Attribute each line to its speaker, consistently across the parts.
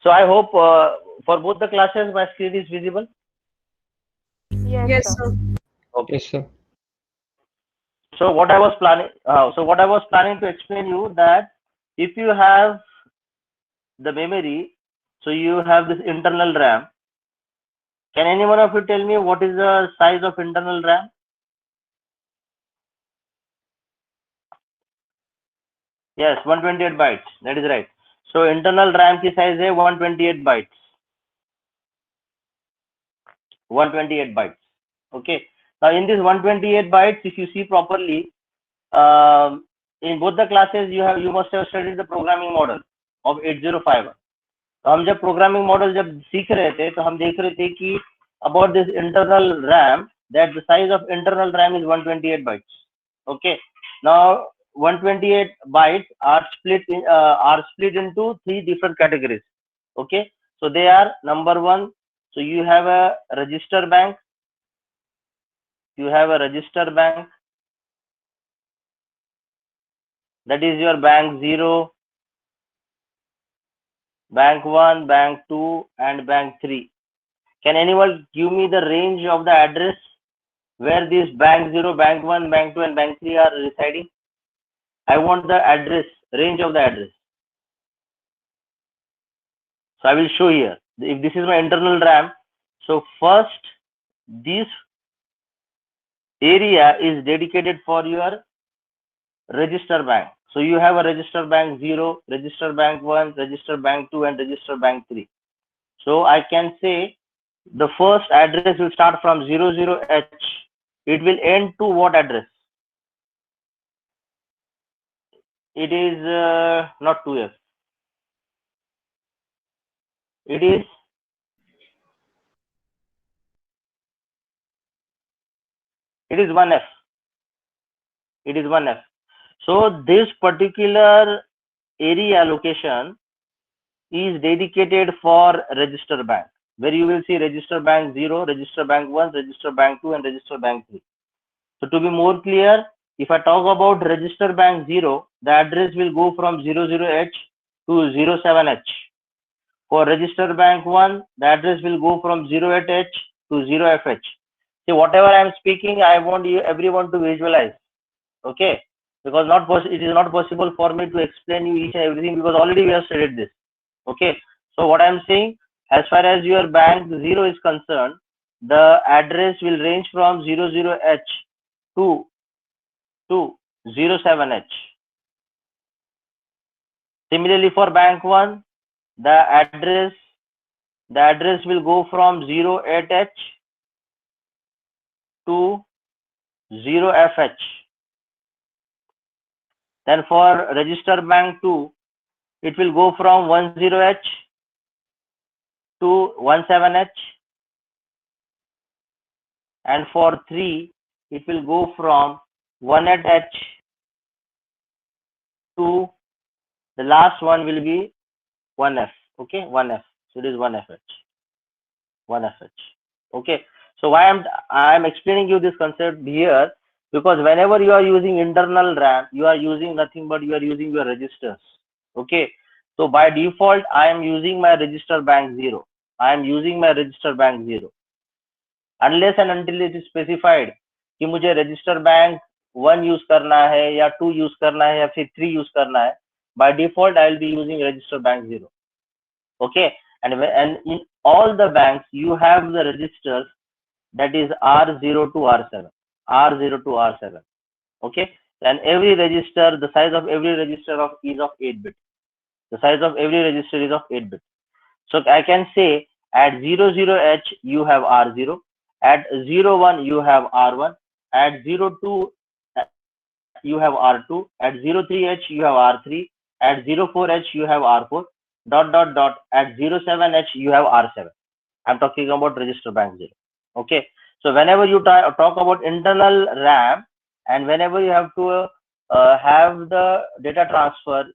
Speaker 1: So I hope for both the classes my screen is visible.
Speaker 2: Yes,
Speaker 3: Yes,
Speaker 2: sir.
Speaker 3: sir.
Speaker 1: Okay.
Speaker 4: Yes, sir.
Speaker 1: So what I was planning to explain you that if you have the memory, so you have this internal RAM. Can anyone of you tell me what is the size of internal RAM? Yes, 128 bytes. That is right. So internal RAM की size है 128 bytes. 128 bytes. Okay. Now in this 128 bytes, if you see properly, in both the classes you must have studied the programming model of 8051. तो हम जब programming model जब सीख रहे थे तो हम देख रहे थे कि about this internal RAM, that the size of internal RAM is 128 bytes. Okay. Now 128 bytes are split into three different categories. Okay. So they are number one. So you have a register bank. You have a register bank. That is your bank 0, bank 1, bank 2, and bank 3. Can anyone give me the range of the address where these bank 0, bank 1, bank 2, and bank 3 are residing? I want the address, range of the address. So I will show here. If this is my internal RAM, so first this area is dedicated for your register bank. So you have a register bank 0, register bank 1, register bank 2, and register bank 3. So I can say the first address will start from 00H. It will end to what address? It is not 2F. It is 1F. It is 1F. So this particular area location is dedicated for register bank, where you will see register bank 0, register bank 1, register bank 2, and register bank 3. So to be more clear, if I talk about register bank 0, the address will go from 00H to 07H. For register bank 1, the address will go from 08H to 0FH. See, whatever I am speaking, I want everyone to visualize. Okay, because it is not possible for me to explain you each and everything because already we have studied this. Okay, so what I am saying, as far as your bank 0 is concerned, the address will range from 00H to 07H. Similarly, for bank 1, the address will go from 08H to 0FH. Then for register bank 2, it will go from 10H to 17H, and for 3 it will go from 18H to the last one will be 1F. Okay, 1F. So it is 1FH. 1FH. Okay. So why I'm explaining you this concept here, because whenever you are using internal RAM, you are using nothing but you are using your registers. Okay. So by default, I am using my register bank 0. I am using my register bank 0. Unless and until it is specified कि मुझे register bank 1 use करना है या 2 use करना है या फिर 3 use करना है, by default I will be using register bank 0. Okay, and in all the banks you have the registers, that is R0 to R7, R0 to R7. Okay, and every register, the size of every register is of 8 bit. The size of every register is of 8 bit. So I can say at 00H you have R0, at 01 you have R1, at 02 you have R2, at 03H you have R3, at 04H you have R4, at 07H you have R7. I'm talking about register bank 0. Okay, so whenever you talk about internal RAM, and whenever you have to have the data transfer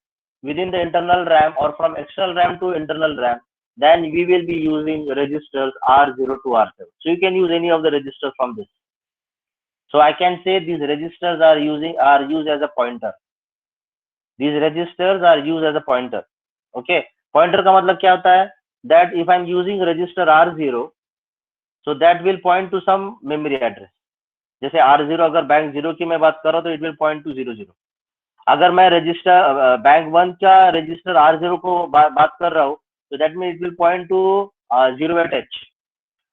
Speaker 1: within the internal RAM or from external RAM to internal RAM, then we will be using registers R0 to R7. So you can use any of the registers from this. So I can say these registers are used as a pointer. These registers are used as a pointer. Okay. Pointer का मतलब क्या होता है? That if I am using register R0, so that will point to some memory address. जैसे R0 अगर bank 0 की मैं बात कर रहा हूँ तो इट विल पॉइंट टू 00. अगर मैं रजिस्टर बैंक 1 का रजिस्टर R0 को बात कर रहा हूँ तो that mean it will point two 08H.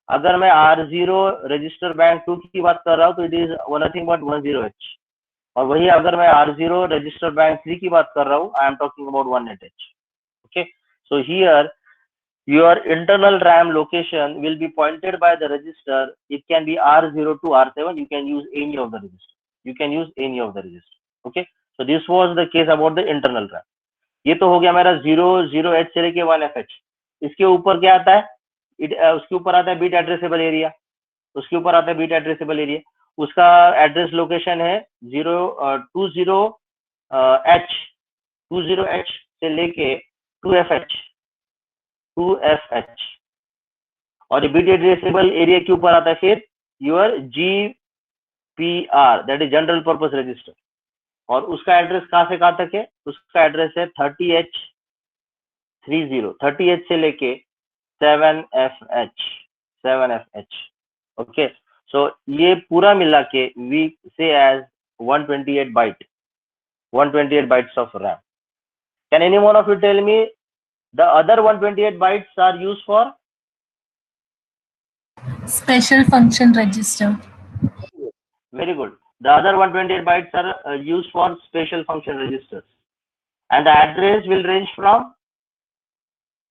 Speaker 1: अगर मैं R0 रजिस्टर बैंक 2 की बात कर रहा हूँ तो it is nothing but 10H. और वही अगर मैं R0 रजिस्टर बैंक 3 की बात कर रहा हूँ, I am talking about 18H. Okay, so here your internal RAM location will be pointed by the register. It can be R0 to R7. You can use any of the register. You can use any of the register. Okay, so this was the case about the internal RAM. ये तो हो गया मेरा 00H से लेके 1FH. इसके ऊपर क्या आता है? उसके ऊपर आता है बिट एड्रेसेबल एरिया. उसके ऊपर आता है बिट एड्रेसेबल एरिया. उसका एड्रेस लोकेशन है 20H से लेके 2FH. और बिट एड्रेसेबल एरिया के ऊपर आता है फिर your GPR, that is general purpose register. और उसका एड्रेस कहां से कहां तक है? उसका एड्रेस है 30H से लेके 7FH. ओके, सो ये पूरा मिला के वी से as 128 bytes of RAM. Can any one of you tell me the other 128 bytes are used for?
Speaker 3: Special function register.
Speaker 1: Very good. The other 128 bytes are used for special function registers. And the address will range from,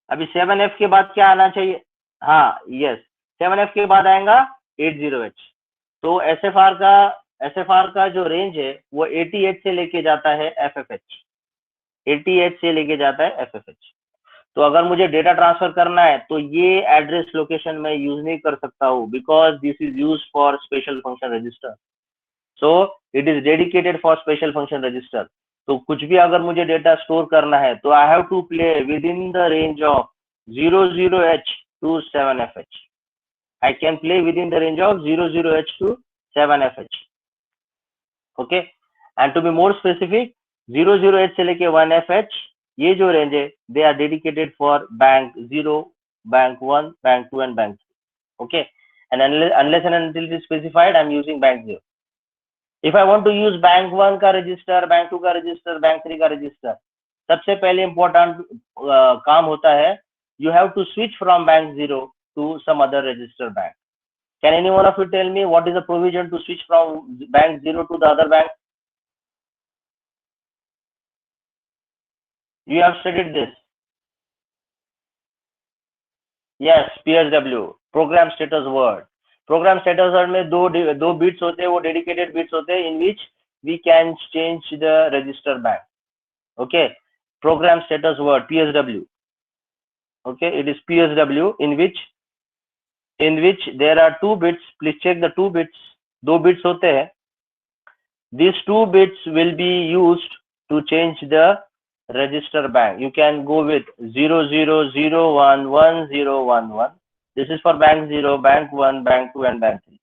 Speaker 1: अभी 7F के बाद क्या आना चाहिए? हाँ, yes, 7F के बाद आएगा 80H. तो SFR का जो रेंज है वो 80H से लेके जाता है FFH. 80H से लेके जाता है FFH. तो अगर मुझे डेटा ट्रांसफर करना है तो ये एड्रेस लोकेशन मैं यूज नहीं कर सकता हूँ, because this is use for special function register. So it is dedicated for special function register. तो कुछ भी अगर मुझे डेटा स्टोर करना है तो I have to play with in the range of 00H to 7FH. I can play within the range of 00H to 7FH. Okay, and to be more specific, 00H से लेके 1FH ये जो range है they are dedicated for bank 0, bank 1, bank 2 and bank 3. Okay, and unless and until it is specified, I'm using bank 0. If I want to use bank 1 का register, bank 2 का register, bank 3 का register, सबसे पहले important काम होता है you have to switch from bank 0 to some other register bank. Can any one of you tell me what is the provision to switch from bank 0 to the other bank? You have studied this. Yes, PSW, program status word. Program status word में दो bits होते हैं, वो dedicated bits होते हैं in which we can change the register bank. Okay, program status word PSW. Okay, it is PSW in which there are 2 bits. Please check the 2 bits. दो bits होते हैं. These 2 bits will be used to change the register bank. You can go with 00011011. This is for bank 0, bank 1, bank 2 and bank 3.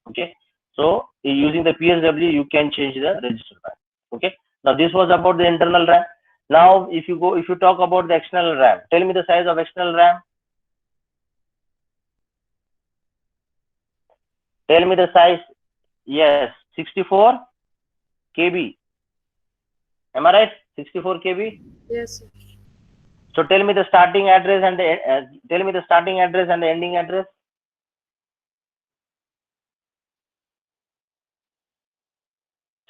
Speaker 1: Okay, so using the PSW you can change the register bank. Okay, now this was about the internal RAM. Now if you talk about the external RAM, tell me the size of external RAM. Tell me the size. Yes, 64 KB. Am I right? 64 KB.
Speaker 2: Yes, sir.
Speaker 1: So tell me the starting address and the ending address.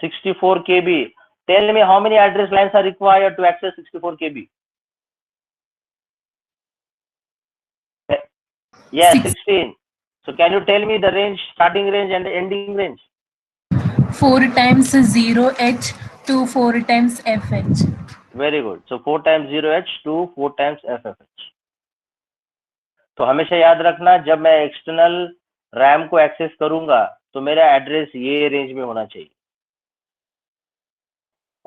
Speaker 1: (64 KB). Tell me how many address lines are required to access 64 KB. Yes, 16. So can you tell me the range, starting range and the ending range?
Speaker 3: 4 times 0H to 4 times FH.
Speaker 1: Very good. So 4 times 0H to 4 times FFH. तो हमेशा याद रखना, जब मैं external RAM को access करूंगा तो मेरा एड्रेस ये रेंज में होना चाहिए,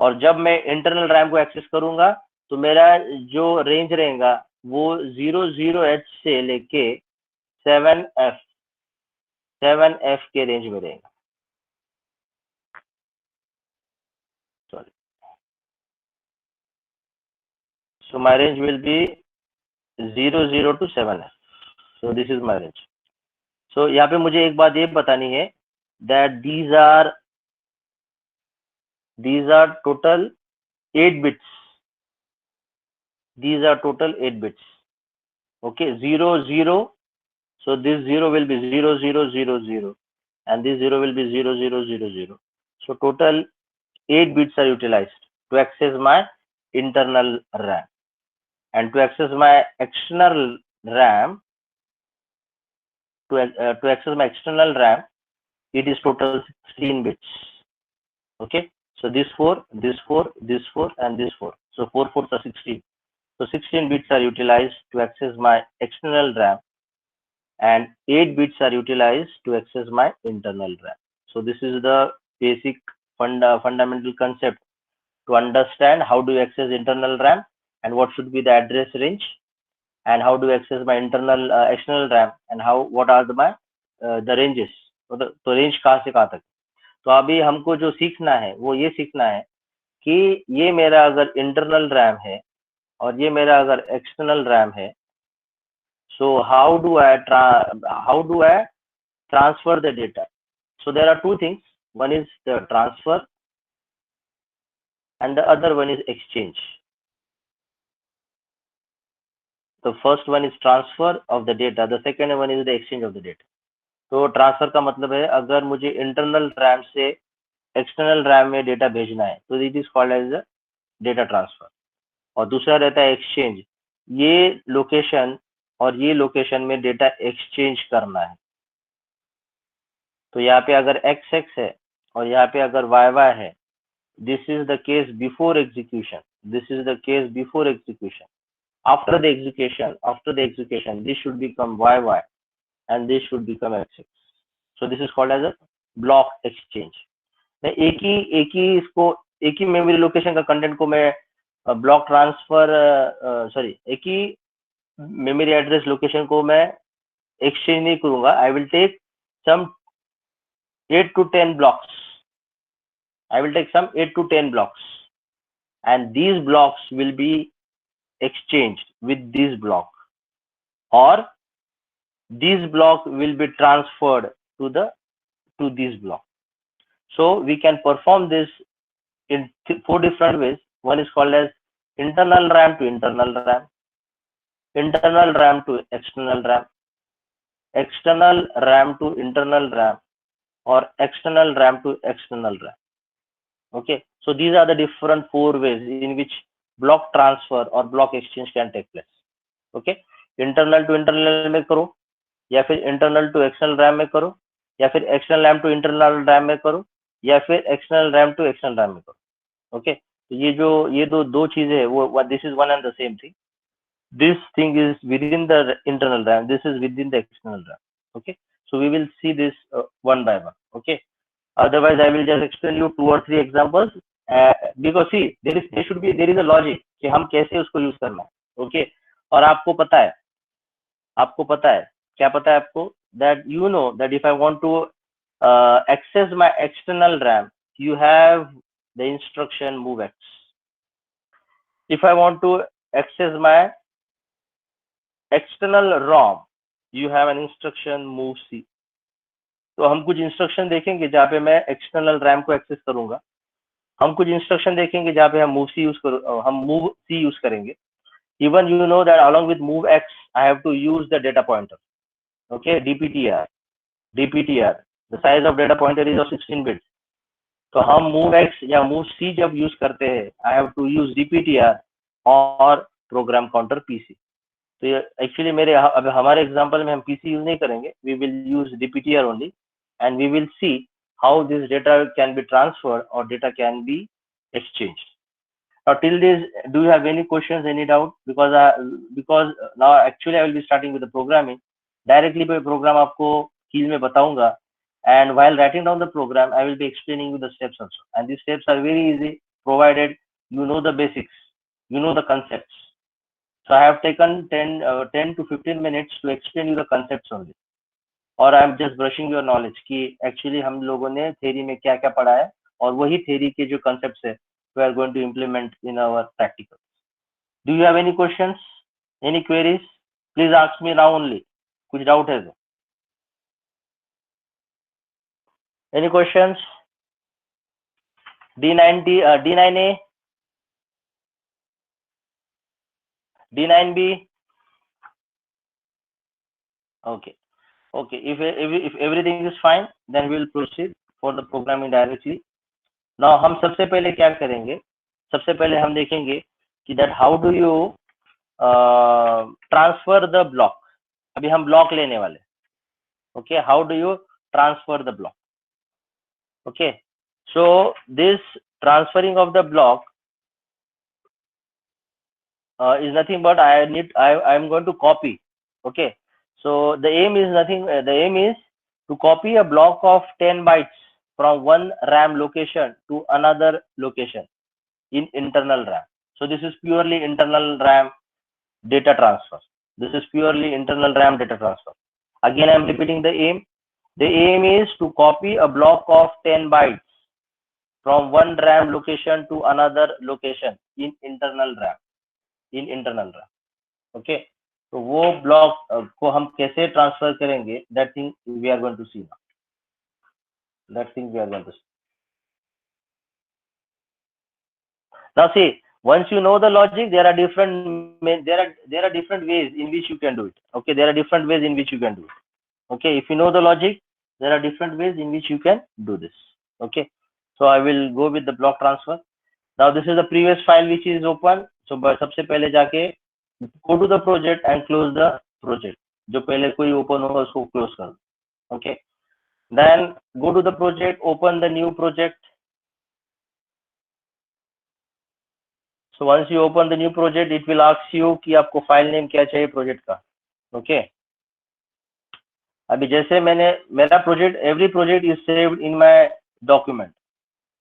Speaker 1: और जब मैं इंटरनल रैम को एक्सेस करूंगा तो मेरा जो रेंज रहेगा वो 00H से लेके 7F के रेंज में रहेगा. Sorry. So my range will be 00 to 7F. So this is my range. So यहाँ पे मुझे एक बात ये बतानी है that these are total 8 bits. These are total 8 bits. Okay, 0 so this 0 will be 0 0 0 0 and this 0 will be 0 0 0 0. So total 8 bits are utilized to access my internal RAM, and to access my external RAM, to access my external RAM, it is total 16 bits. Okay, so this 4, this 4, this 4 and this 4, so 4 4s are 16. So 16 bits are utilized to access my external RAM and 8 bits are utilized to access my internal RAM. So this is the basic fundamental concept to understand how do you access internal RAM and what should be the address range, and how do you access my internal external RAM, and what are the ranges. तो range कहाँ से कहाँ तक. तो अभी हमको जो सीखना है वो ये सीखना है कि ये मेरा अगर इंटरनल रैम है और ये मेरा अगर एक्सटर्नल रैम है, so how do I transfer the data? So there are two things. One is the transfer and the other one is exchange. The first one is transfer of the data, the second one is the exchange of the data. तो transfer का मतलब है अगर मुझे internal RAM से external RAM में data भेजना है तो it is called as data transfer. और दूसरा रहता है एक्सचेंज. ये लोकेशन और ये लोकेशन में डेटा एक्सचेंज करना है. तो यहाँ पे अगर XX है और यहाँ पे अगर YY है, this is the case before execution, this is the case before execution. After the execution, this should become YY and this should become XX. So this is called as a block exchange. मैं एक ही memory location का content को मैं block transfer एक ही memory address location को मैं exchange नहीं करूंगा. I will take some 8 to 10 blocks. I will take some 8 to 10 blocks, and these blocks will be exchanged with this block, or this block will be transferred to this block. So we can perform this in 4 different ways. One is called as internal RAM to internal RAM, internal RAM to external RAM, external RAM to internal RAM, or external RAM to external RAM. Okay, so these are the different 4 ways in which block transfer or block exchange can take place. Okay, internal to internal में करो, या फिर internal to external RAM में करो, या फिर external RAM to internal RAM में करो, या फिर external RAM to external RAM में करो. Okay, तो ये दो चीजें है वो, this is one and the same thing. This thing is within the internal RAM, this is within the external RAM. Okay, so we will see this one by one. Okay, otherwise I will just explain you 2 or 3 examples, because see there is a logic कि हम कैसे उसको use करना है. Okay, और आपको पता है क्या पता है आपको, that you know that if I want to access my external RAM, you have the instruction MOVEX. If I want to access my external ROM, you have an instruction MOVC. तो हम कुछ इंस्ट्रक्शन देखेंगे जहाँ पे मैं external RAM को access करूंगा. हम कुछ इंस्ट्रक्शन देखेंगे जहाँ पे हम MOVC यूज करेंगे. Even you know that along with MOVX, I have to use the data pointer. Okay, DPTR. The size of data pointer is of 16 bits. तो हम MOVX या MOVC जब यूज करते हैं, I have to use DPTR और program counter PC. तो actually अब हमारे एग्जांपल में हम PC यूज नहीं करेंगे. We will use DPTR only, and we will see how this data can be transferred or data can be exchanged. Now till this, do you have any questions, any doubt? Because now actually I will be starting with the programming. Directly मैं program आपको keys में बताऊंगा, and while writing down the program I will be explaining you the steps also, and these steps are very easy provided you know the basics, you know the concepts. So I have taken 10 to 15 minutes to explain you the concepts only, और I am just brushing your knowledge कि actually हम लोगों ने theory में क्या क्या पढ़ा है, और वही थ्योरी के जो कंसेप्ट्स है we are going to implement in our practical. Do you have any questions? Any queries? Please ask me now only. कुछ doubt है तो? Any questions? D9D, D9A, D9B. Okay. Okay. If everything is fine, then we will proceed for the programming directly. Now हम सबसे पहले क्या करेंगे? सबसे पहले हम देखेंगे कि that how do you transfer the block. अभी हम block लेने वाले. Okay. How do you transfer the block? Okay. So this transferring of the block is nothing but I am going to copy. Okay. So the aim is nothing. The aim is to copy a block of 10 bytes from one RAM location to another location in internal RAM. So this is purely internal RAM data transfer. This is purely internal RAM data transfer. Again, I am repeating the aim. The aim is to copy a block of 10 bytes from one RAM location to another location in internal RAM. In internal RAM. Okay. तो वो block को हम कैसे transfer करेंगे, that thing we are going to see now. That thing we are going to see. Now see, once you know the logic, there are different ways in which you can do it. Okay, there are different ways in which you can do it. Okay, if you know the logic, there are different ways in which you can do this. Okay, so I will go with the block transfer. Now this is the previous file which is open. So सबसे पहले जाके go to the project and close the project. जो पहले कोई open होगा उसको close कर. Okay, then go to the project, open the new project. So once you open the new project, it will ask you कि आपको file name क्या चाहिए project का. Okay. अभी जैसे मैंने मेरा project, every project is saved in my document.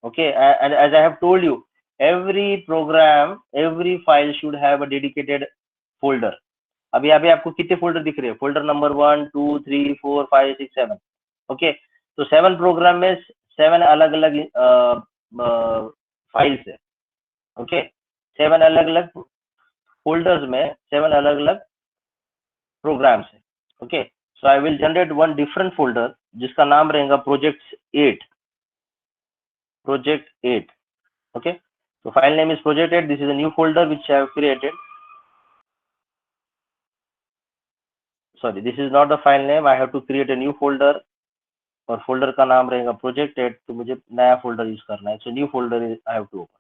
Speaker 1: Okay, and as I have told you, every program, every file should have a dedicated folder. अभी अभी आपको कितने फोल्डर दिख रहे हैं? Folder number 1 2 3 4 5 6 7. ओके, तो 7 प्रोग्राम में 7 अलग अलग फाइल्स है. ओके, 7 अलग अलग फोल्डर्स में 7 अलग अलग प्रोग्राम्स है. Okay, so I will generate one different folder जिसका नाम रहेगा project 8. Project 8. Okay, so file name is project 8. This is a new folder which I have created. Sorry, this is not the file name. I have to create a new folder और folder का नाम रहेगा project 8. तो मुझे नया folder use करना है. So new folder is I have to open.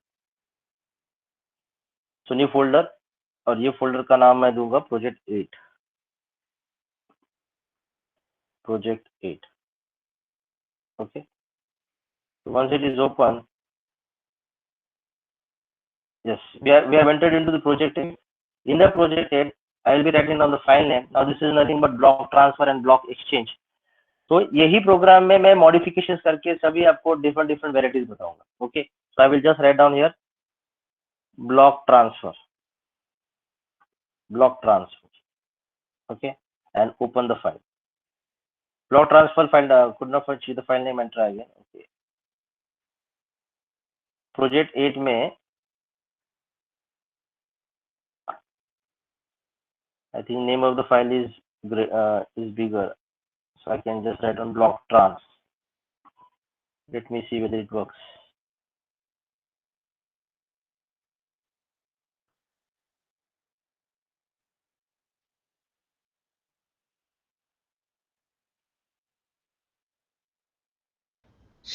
Speaker 1: So new folder और ये folder का नाम मैं दूंगा project 8. Project 8. Okay. So once it is open, yes, we have entered into the project 8. In the project 8, I will be writing down the file name. Now this is nothing but block transfer and block exchange. तो यही programme में मैं modifications करके सभी आपको different varieties बताऊंगा. Okay, so I will just write down here block transfer. Okay, and open the file. Block transfer file could not find the file name and try again. Okay, project 8 में I think name of the file is bigger, so I can just write on block trans. Let me see whether it works.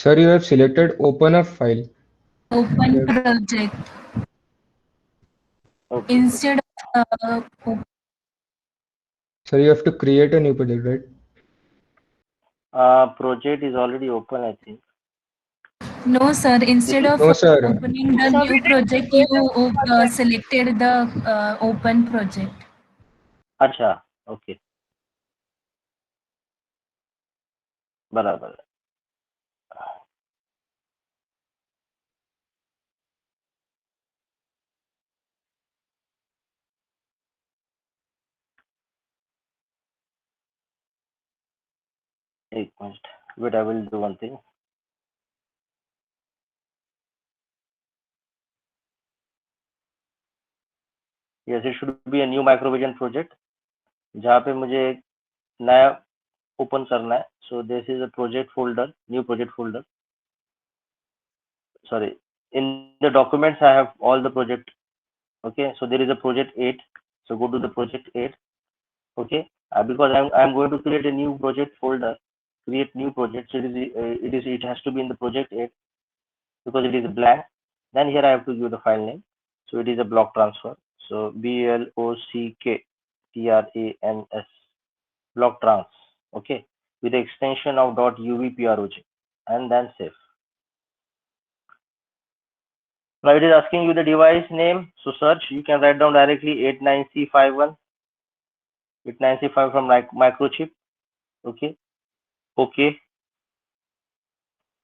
Speaker 4: Sir, you have selected open a file.
Speaker 3: Open project.
Speaker 1: Okay.
Speaker 3: Instead of
Speaker 4: Sir, you have to create a new project, right?
Speaker 1: Project is already open, I think.
Speaker 3: no, sir. Instead of
Speaker 4: No, sir.
Speaker 3: opening the
Speaker 2: Sir,
Speaker 3: new
Speaker 2: we did
Speaker 3: project,
Speaker 2: create
Speaker 3: you
Speaker 2: a new project.
Speaker 3: selected the open project.
Speaker 1: अच्छा, okay, बराबर. एक minute, wait, I will do one thing. Yes, it should be a new microvision project जहाँ पे मुझे एक नया open करना है. So this is a project folder, new project folder. Sorry, in the documents I have all the project. Okay, so there is a project 8. So go to the project 8. Okay, because I'm going to create a new project folder, create new project. So it has to be in the project 8 because it is blank. Then here I have to give the file name. So it is a block transfer. So BLOCKTRANS block trans. Okay, with the extension of .uvproj and then save. Now it is asking you the device name. So search. You can write down directly 89C51. 89C5 from microchip. Okay. Okay.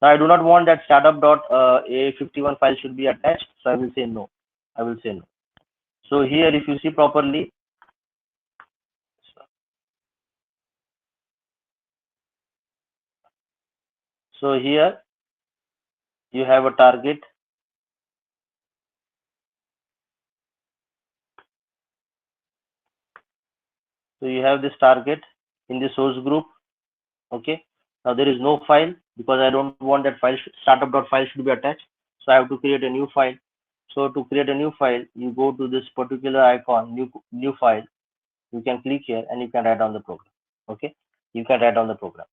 Speaker 1: Now I do not want that startup.a51 file should be attached. So I will say no. I will say no. So here, if you see properly, so here you have a target. So you have this target in the source group. Okay. Now there is no file because I don't want that file startup.file should be attached. So I have to create a new file. So to create a new file, you go to this particular icon, new file. You can click here and you can write down the program. Okay. You can write down the program.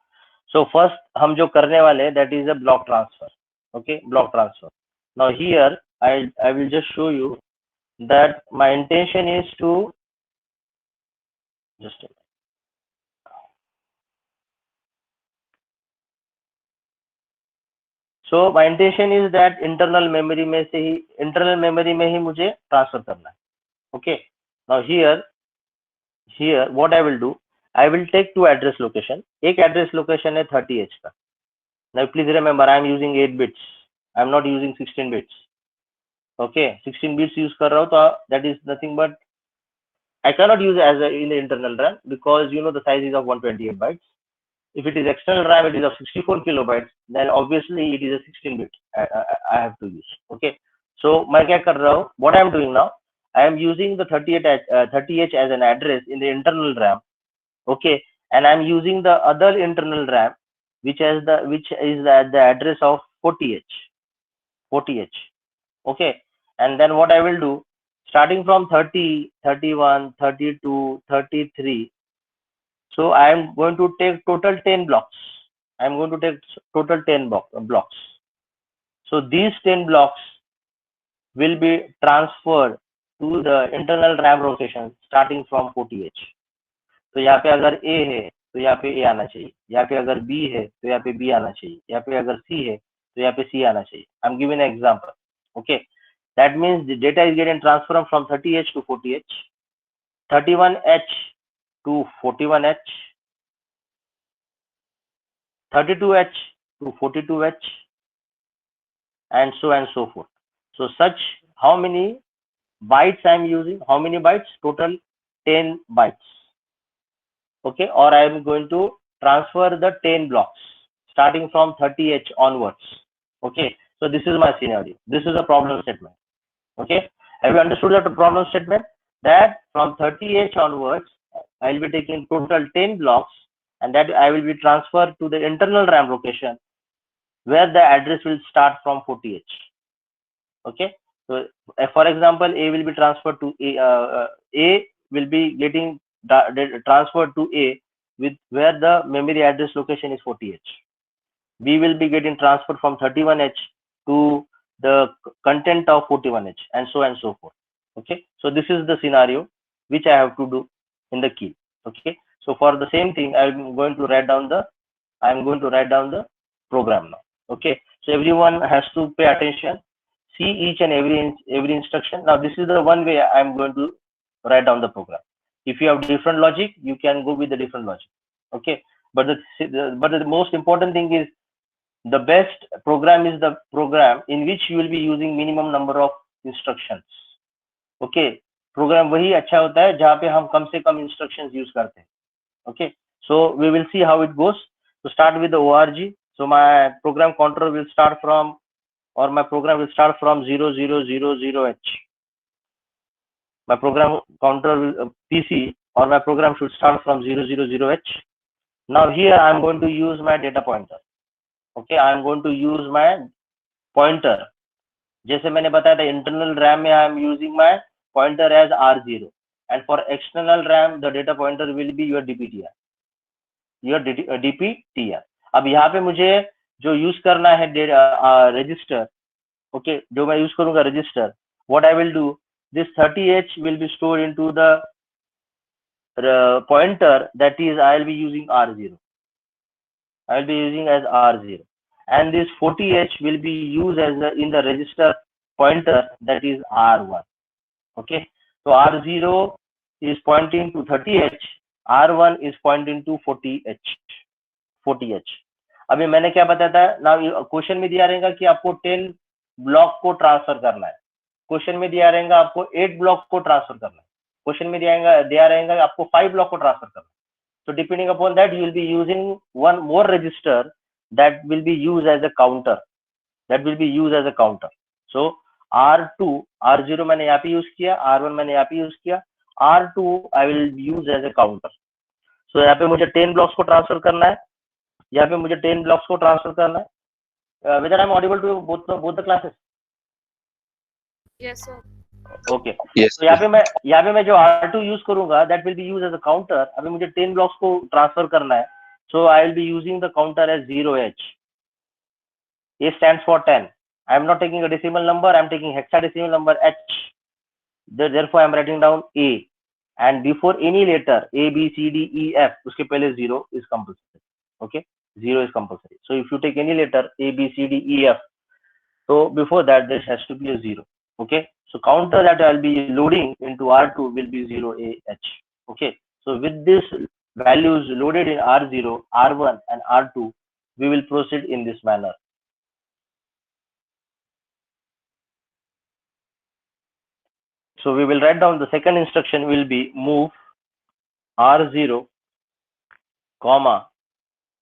Speaker 1: So first हम जो करने वाले that is a block transfer. Okay, block transfer. Now here I will just show you that my intention is to just a minute. So my intention is that internal memory में मुझे transfer करना है. Okay. Now here what I will do, I will take two address location. एक address location है 30H का. Now please remember I am using 8 bits. I am not using 16 bits. Okay, 16 bits use कर रहा हूँ तो that is nothing but I cannot use as in the internal RAM because you know the size is of 128 bytes. If it is external RAM, it is of 64 kilobytes. Then obviously it is a 16 bit. I have to use. Okay. So मैं क्या कर रहा हूँ? What I am doing now? I am using the 30H as an address in the internal RAM. Okay, and I am using the other internal RAM which is the address of 40H. 40H. Okay, and then what I will do? Starting from 30, 31, 32, 33. So I am going to take total 10 blocks. I am going to take total 10 blocks. So these 10 blocks will be transferred to the internal RAM location starting from 40H. तो यहाँ पे अगर A है तो यहाँ पे A आना चाहिए. यहाँ पे अगर B है तो यहाँ पे B आना चाहिए. यहाँ पे अगर C है तो यहाँ पे C आना चाहिए. I'm giving an example. Okay. That means the data is getting transferred from 30H to 40H, 31H to 41H, 32H to 42H, and so forth. So such how many bytes I am using? How many bytes? Total 10 bytes. Okay, or I am going to transfer the 10 blocks starting from 30H onwards. Okay, so this is my scenario. This is a problem statement. Okay, have you understood that problem statement? That from 30H onwards, I will be taking total 10 blocks and that I will be transferred to the internal RAM location where the address will start from 40H. Okay, so for example, A will be transferred to A will be getting transferred to A with where the memory address location is 40H. B will be getting transferred from 31H to the content of 41H and so forth. Okay, so this is the scenario which I have to do in the key. Okay, so for the same thing I'm going to write down the program now. Okay, so everyone has to pay attention, see each and every instruction. Now this is the one way I'm going to write down the program. If you have different logic, you can go with the different logic. Okay, but the most important thing is the best program is the program in which you will be using minimum number of instructions. Okay, program वही अच्छा होता है जहाँ पे हम कम से कम instructions use करते हैं. Okay, so we will see how it goes. To start with the org, so my program counter will start from, or my program will start from 0000H. my program counter will, PC or my program should start from 000H. Now here I am going to use my data pointer. Okay, I am going to use my pointer. जैसे मैंने बताया था internal RAM में I am using my pointer as R0 and for external RAM the data pointer will be your DPTR. DPTR. अब यहाँ पे मुझे जो यूज करना है रजिस्टर, ओके, जो मैं यूज करूंगा register, what I will do, this 30H will be stored into the pointer, that is I will be using R0. I will be using as R0, and this 40H will be used as in the register pointer, that is R1. Okay, so R0 is pointing to 30H, R1 is pointing to 40H. अभी मैंने क्या बताया था ना, question में दिया रहेगा कि आपको 10 ब्लॉक को ट्रांसफर करना है, क्वेश्चन में दिया रहेगा आपको 8 ब्लॉक को ट्रांसफर करना है, क्वेश्चन में दिया रहेगा आपको 5 ब्लॉक को ट्रांसफर करना है. So depending upon that, you will be using one more register that will be used as a counter. So R2, R0 मैंने यहाँ पे यूज किया, R1 मैंने यहाँ पे यूज किया, R2 I will use as a counter. So यहाँ पे मुझे 10 blocks को ट्रांसफर करना है, यहाँ पे मुझे 10 blocks को ट्रांसफर करना है. Whether I am audible to both the classes?
Speaker 2: Yes, sir.
Speaker 1: Okay.
Speaker 5: Yes.
Speaker 1: तो यहाँ पे मैं जो R2 यूज करूंगा, that will be used as a counter. अभी मुझे 10 blocks को ट्रांसफर करना है, so I will be using the counter as 0H. A stands for 10. I am not taking a decimal number, I am taking hexadecimal number H. Therefore I am writing down A, and before any letter A, B, C, D, E, F, उसके पहले 0 is compulsory. Okay, 0 is compulsory. So if you take any letter A, B, C, D, E, F, so before that there has to be a 0. Okay, so counter that I will be loading into R2 will be 0AH. Okay, so with this values loaded in R0, R1 and R2, we will proceed in this manner. So we will write down the second instruction will be move R0, comma.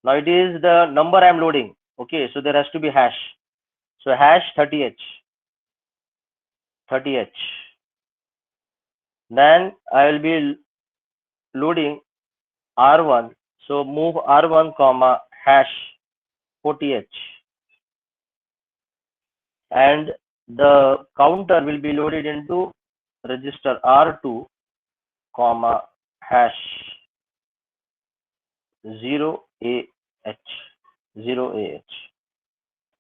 Speaker 1: Now it is the number I am loading. Okay, so there has to be hash. So hash 30H. Then I will be loading R1. So move R1, comma, hash 40H. And the counter will be loaded into register R2, comma, hash 0AH.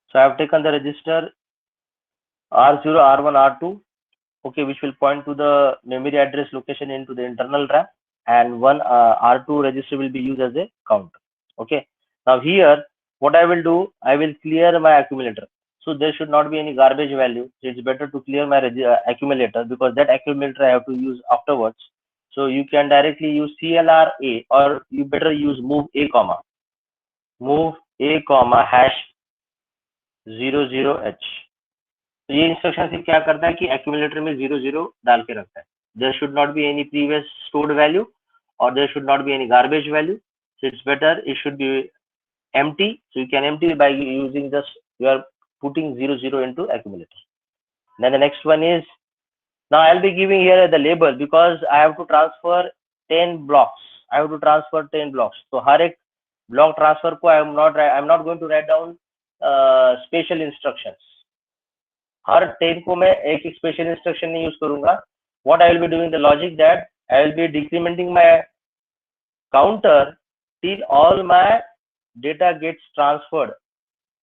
Speaker 1: So I have taken the register R0, R1, R2, okay, which will point to the memory address location into the internal RAM, and one R2 register will be used as a counter. Okay, now here what I will do, I will clear my accumulator. So there should not be any garbage value. So it's better to clear my accumulator, because that accumulator I have to use afterwards. So you can directly use CLR A, or you better use move A, comma hash 00H. तो ये instruction से क्या करता है कि accumulator में 00 डाल के रखता है. There should not be any previous stored value, और there should not be any garbage value. So it's better it should be empty. So you can empty by using just you are putting 00 into accumulator. Then the next one is, now I'll be giving here the label because I have to transfer 10 blocks. So हर एक block transfer को I'm not going to write down special instructions. हर 10 को मैं एक special instruction नहीं use करूंगा. What I will be doing the logic that I will be decrementing my counter till all my data gets transferred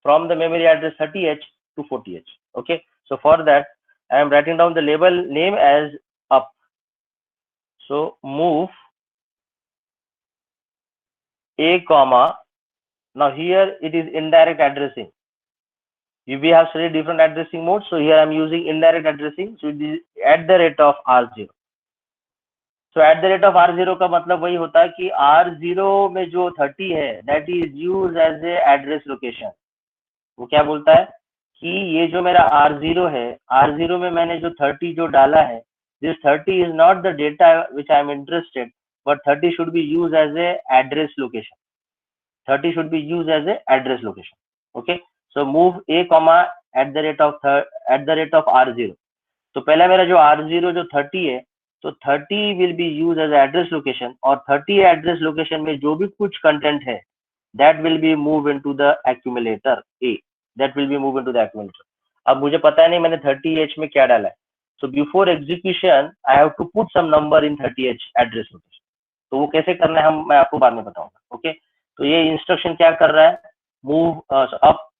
Speaker 1: from the memory address 30H to 40H. Okay, so for that I am writing down the label name as up. So move A, comma, now here it is indirect addressing. We have studied different addressing modes, so here I am using indirect addressing. So it is at the rate of R0. So at the rate of R0 का मतलब वही होता है कि R0 में जो 30 है that is used as a address location. वो क्या बोलता है कि ये जो मेरा R0 है, R0 में मैंने जो 30 जो डाला है, this 30 is not the data which I am interested, but 30 should be used as a address location. 30 should be used as a address location. Okay, so move A, comma at the rate of R0. तो पहला मेरा जो R0 जो 30 है तो 30 will be used as address location, और 30 address location में जो भी कुछ content है that will be moved into the accumulator A, that will be moved into the accumulator. अब मुझे पता नहीं मैंने 30H में क्या डाला है, so before execution I have to put some number in 30H address location. तो वो कैसे करना है मैं आपको बाद में बताऊंगा. ओके, तो ये इंस्ट्रक्शन क्या कर रहा है, move up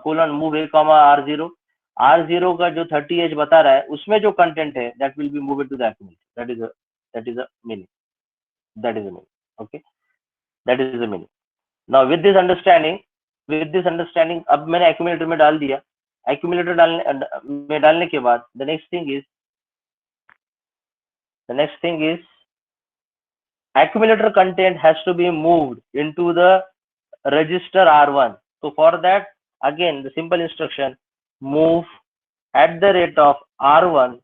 Speaker 1: colon move A, R0. R0 का जो 30H बता रहा है उसमें जो कंटेंट है that will be moved to the accumulator. That is a meaning. Okay, that is the meaning. Now with this understanding अब मैंने accumulator में डाल दिया. accumulator में डालने के बाद the next thing is accumulator content has to be moved into the register R1. So for that, again the simple instruction, move @ R1,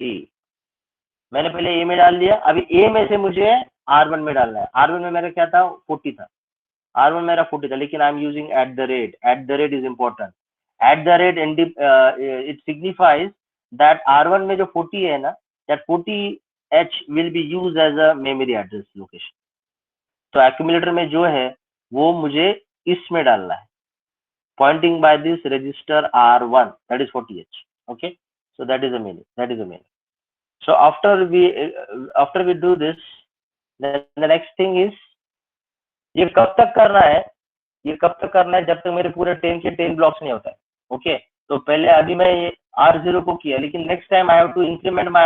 Speaker 1: A. मैंने पहले A में डाल दिया, अभी A में से मुझे R1 में डालना है. R1 में मेरा क्या था, 40 था. R1 मेरा 40 था, लेकिन I am using @ is important. @ it signifies that R1 में जो 40 है ना, that 40H will be used as a memory address location. तो accumulator में जो है वो मुझे इसमें डालना है, pointing by this register R1, that is 40H. Okay, so that is the meaning. So after we do this, then the next thing is, ये कब तक करना है, जब तक मेरे पूरे 10 के 10 ब्लॉक्स नहीं होता है. ओके, तो पहले अभी मैं ये R0 को किया, लेकिन next time I have to increment my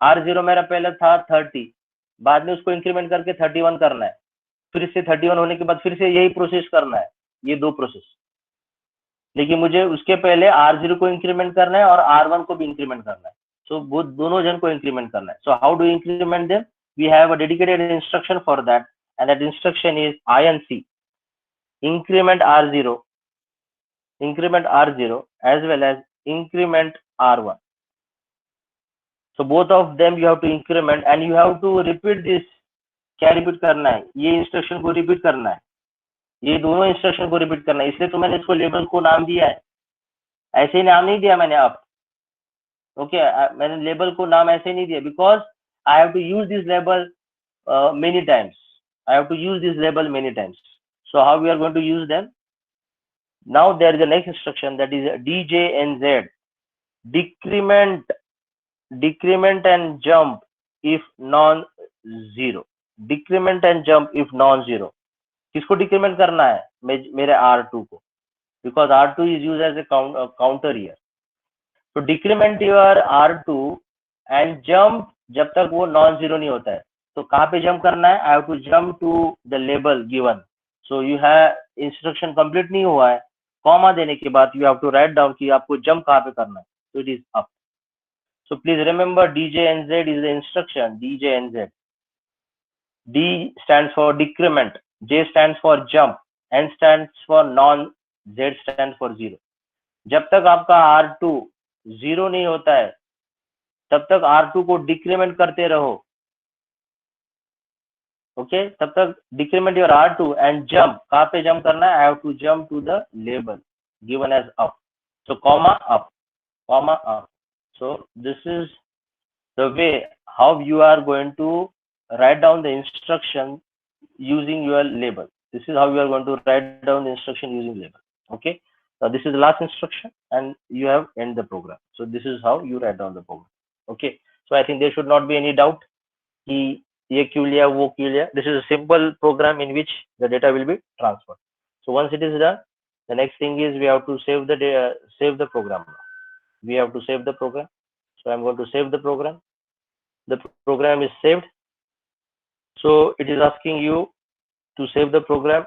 Speaker 1: R0 मेरा पहले था 30, बाद में उसको इंक्रीमेंट करके 31 करना है, फिर से 31 होने के बाद फिर से यही प्रोसेस करना है, ये 2 प्रोसेस. लेकिन मुझे उसके पहले R0 को इंक्रीमेंट करना है और R1 को भी इंक्रीमेंट करना है. सो वो दोनों जन को इंक्रीमेंट करना है. So how do increment them, we have a dedicated instruction for that, and that instruction is INC, increment R0 as well as increment R1. So both of them you have to increment and you have to repeat this. क्या repeat करना है, ये instruction को repeat करना है, ये दोनों instruction को रिपीट करना है. इसलिए तो मैंने इसको लेबल को नाम दिया है, ऐसे ही नाम नहीं दिया मैंने. आप ओके, मैंने लेबल को नाम ऐसे नहीं दिया, because I have to use this label many times. I have to use this label many times. So how we are going to use them? Now there is the next instruction, that is DJNZ, decrement and jump if non-zero. Decrement and jump if non-zero. किसको decrement करना है, मेरे R2 को, because R2 is used as a counter here. So decrement your R2 and jump जब तक वो non-zero नहीं होता है. तो कहाँ पे जंप करना है, I have to jump to the label given. So you have instruction complete नहीं हुआ है, कॉमा देने के बाद you have to write down कि आपको जंप कहाँ पे करना है. तो it is up. So please remember DJNZ is the instruction. DJNZ, D stands for decrement, J stands for jump, N stands for non, Z stands for zero. जब तक आपका R2 0 नहीं होता है तब तक R2 को डिक्रीमेंट करते रहो. ओके, तब तक decrement your R2 and jump. कहाँ पे जंप करना है, I have to jump to the label given as up. So comma up. So this is the way how you are going to write down the instruction using your label. This is how you are going to write down the instruction using label. Okay, so this is the last instruction and you have end the program. So this is how you write down the program. Okay, so I think there should not be any doubt कि ये क्यों लिया वो क्यों लिया. This is a simple program in which the data will be transferred. So once it is done, the next thing is we have to save the program. We have to save the program. So I'm going to save the program. The program is saved. So it is asking you to save the program.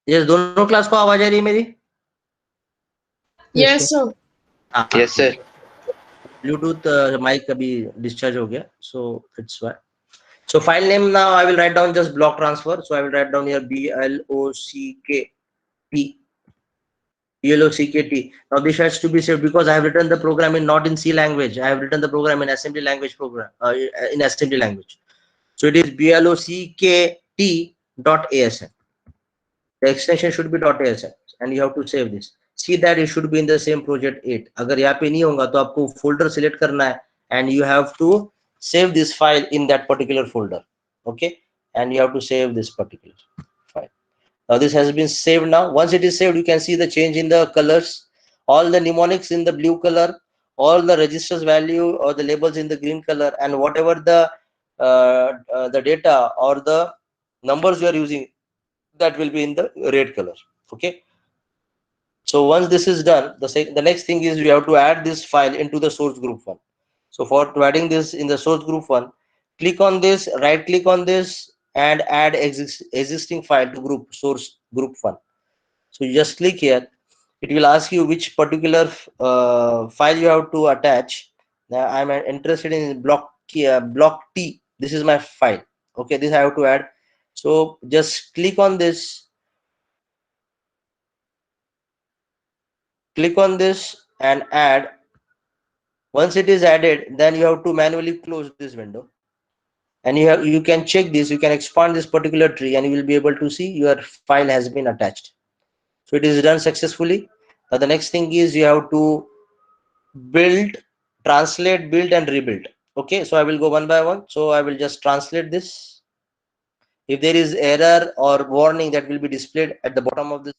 Speaker 5: Yes, दोनों class को आवाज आ रही है मेरी?
Speaker 2: Yes, sir.
Speaker 5: Yes sir. Bluetooth mic अभी discharge हो गया, so that's why. So file name, now I will write down just block transfer. So I will write down here BLOCKP. BLOCKT. Now this has to be saved because I have written the program in not in C language. I have written the program in assembly language program in assembly language. So it is BLOCKT.asm. The extension should be .asm and you have to save this. See that it should be in the same project 8. अगर यहाँ पे नहीं होगा तो आपको folder select करना है and you have to save this file in that particular folder. Okay, and you have to save this particular file. Now this has been saved. Now once it is saved, you can see the change in the colors, all the mnemonics in the blue color, all the registers value or the labels in the green color, and whatever the data or the numbers you are using, that will be in the red color. Okay, so once this is done, the next thing is you have to add this file into the source group one. So for adding this in the source group one, click on this, right click on this and add existing file to group source group one. So you just click here, it will ask you which particular file you have to attach. Now I'm interested in block T. This is my file. Okay, this I have to add. So just click on this, and add. Once it is added, then you have to manually close this window, and you can check this, you can expand this particular tree, and you will be able to see your file has been attached. So it is done successfully. Now the next thing is you have to build, translate, build and rebuild. Okay, so I will go one by one. So I will just translate this. If there is error or warning, that will be displayed at the bottom of this.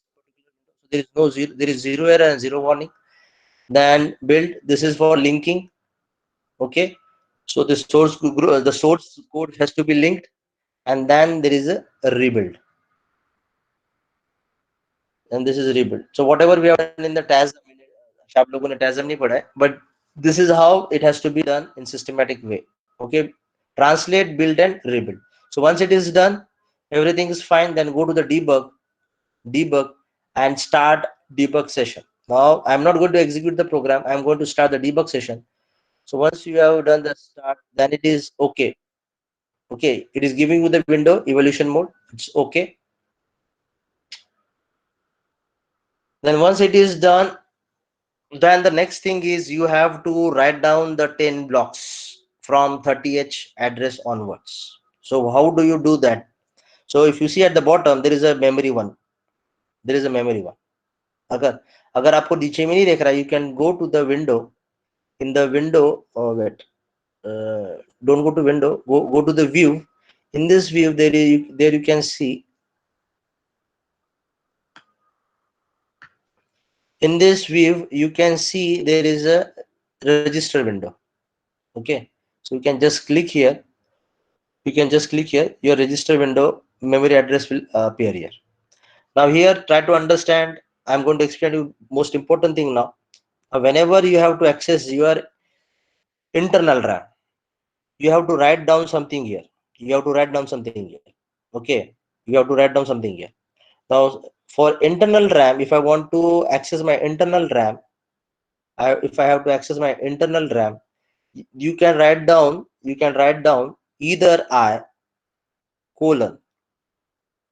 Speaker 5: There is no zero, there is zero error and zero warning. Then build, this is for linking. Okay, so the source code has to be linked, and then there is a rebuild, and this is rebuild. So whatever we have done in the TASM, आप लोगों ने TASM नहीं पढ़ा है, but this is how it has to be done in systematic way. Okay, translate, build and rebuild. So once it is done, everything is fine, then go to the debug and start debug session. Now I'm not going to execute the program, I'm going to start the debug session. So once you have done the start, then it is okay. Okay, it is giving you the window evolution mode. It's okay. Then once it is done, then the next thing is you have to write down the 10 blocks from 30H address onwards. So how do you do that? So if you see at the bottom, there is a memory one. There is a memory one. अगर आपको नीचे में नहीं देख रहा, you can go to the window. In the window, don't go to window, go to the view. In this view, there you can see. In this view, you can see there is a register window. Okay, so you can just click here. Your register window, memory address will appear here. Now here, try to understand. I'm going to explain you most important thing now. Whenever you have to access your internal RAM, you have to write down something here. Okay, you have to write down something here. Now for internal RAM, if I want to access my internal RAM, if I have to access my internal RAM, you can write down either I colon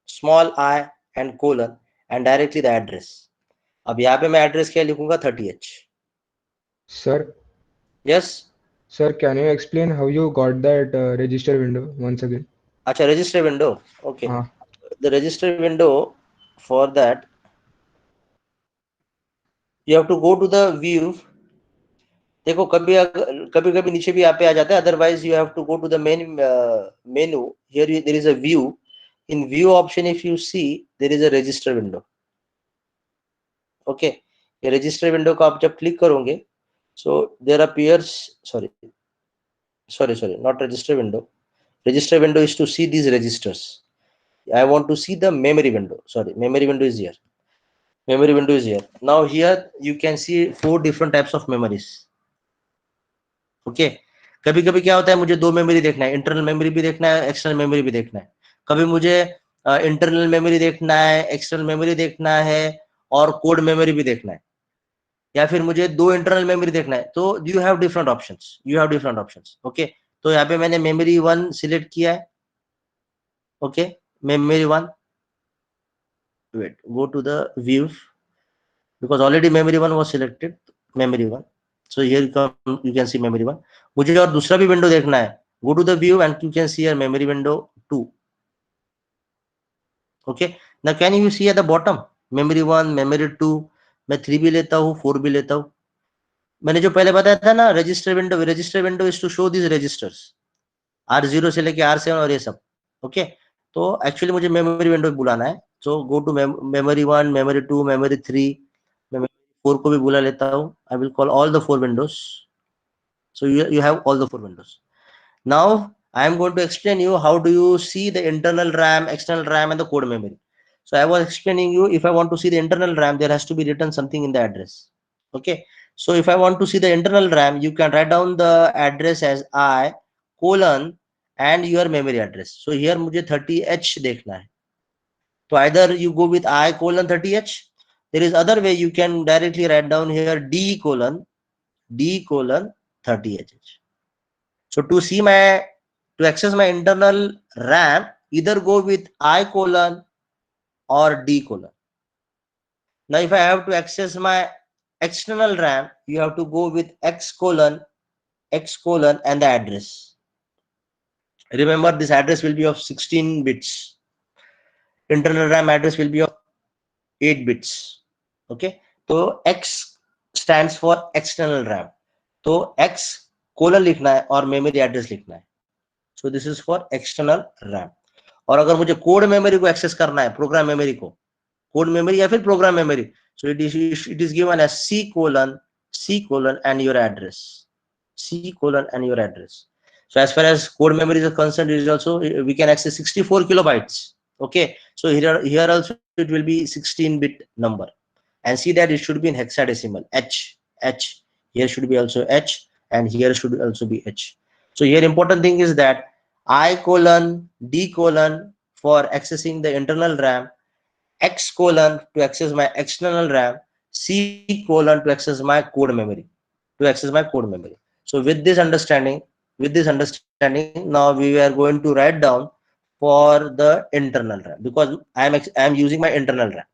Speaker 5: small I and colon and directly the address. अब यहाँ पे मैं address क्या लिखूंगा 30H.
Speaker 4: Sir,
Speaker 5: Yes.
Speaker 4: sir, can you explain how you got that register window once again?
Speaker 5: अच्छा, register window. Okay. The register window, for that you have to go to the view. देखो कभी नीचे भी यहाँ पे आ जाता है, otherwise you have to go to the main menu. Here there is a view. In view option, if you see, there is a register window. Okay, ये register window को आप जब click करोगे, so there appears, sorry, not register window. Register window is to see these registers. I want to see the memory window. Sorry, memory window is here. Now here you can see 4 different types of memories. Okay, कभी कभी क्या होता है, मुझे 2 memory देखना है, internal memory भी देखना है, एक्सटर्नल मेमोरी भी देखना है. कभी मुझे इंटरनल मेमोरी देखना है, एक्सटर्नल मेमोरी देखना है और कोड मेमोरी भी देखना है, या फिर मुझे 2 इंटरनल मेमोरी देखना है. तो you have different options. Okay, तो यहाँ पे मैंने मेमोरी 1 सिलेक्ट किया है. Okay, memory 1, wait, go to the view. because already memory 1 was selected, memory 1. So here you can see memory 1. मुझे और दूसरा भी window देखना है. Go to the view and you can see your memory window 2. Okay. Now can you see at the bottom memory 1, memory 2. मैं 3 भी लेता हूँ, 4 भी लेता हूँ. मैंने जो पहले बताया था ना, register window is to show this registers R0 से लेके R7 और ये सब. ओके. तो एक्चुअली मुझे मेमोरी विंडो बुलाना है. So go to memory 1, memory 2, memory 3, memory 4 को भी बुला लेता हूँ. I will call all the 4 windows. So you have all the 4 windows. Now I am going to explain you how do you see the internal RAM, external RAM and the code memory. So I was explaining you, if I want to see the internal RAM, there has to be written something in the address. Okay. So if I want to see the internal RAM, you can write down the address as I colon and your memory address. So here मुझे 30H देखना है. So either you go with I colon 30H. There is other way, you can directly write down here D colon 30H. So to access my internal RAM, either go with I colon or D colon. Now if I have to access my external RAM, you have to go with X colon and the address. Remember, this address will be of 16 bits. Internal RAM address will be of 8 bits. Okay. So X stands for external RAM. तो X colon लिखना है और memory address लिखना है. So this is for external RAM. और अगर मुझे code memory को एक्सेस करना है, प्रोग्राम मेमोरी को, कोड मेमोरी या फिर program memory, so it is given as C colon and your address. C colon and your address. So as far as code memory is concerned, it is also, we can access 64 kilobytes. Okay. So here also it will be 16-bit number, and see that it should be in hexadecimal. H. Here should be also H, and here should also be H. So here important thing is that I colon D colon for accessing the internal RAM, X colon to access my external RAM, C colon to access my code memory. So with this understanding, now we are going to write down for the internal RAM, because I am using my internal RAM.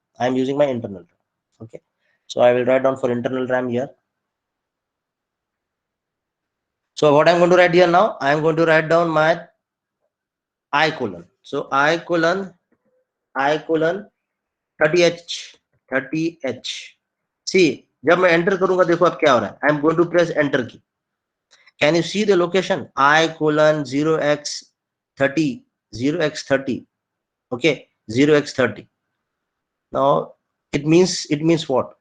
Speaker 5: Okay. So I will write down for internal RAM here. So what I'm going to write here now, I am going to write down my I colon. So I colon 30H. See, जब मैं enter करूंगा, देखो अब क्या हो रहा है. I am going to press enter key. Can you see the location? I colon 0x30. Okay, 0x30. Now it means what?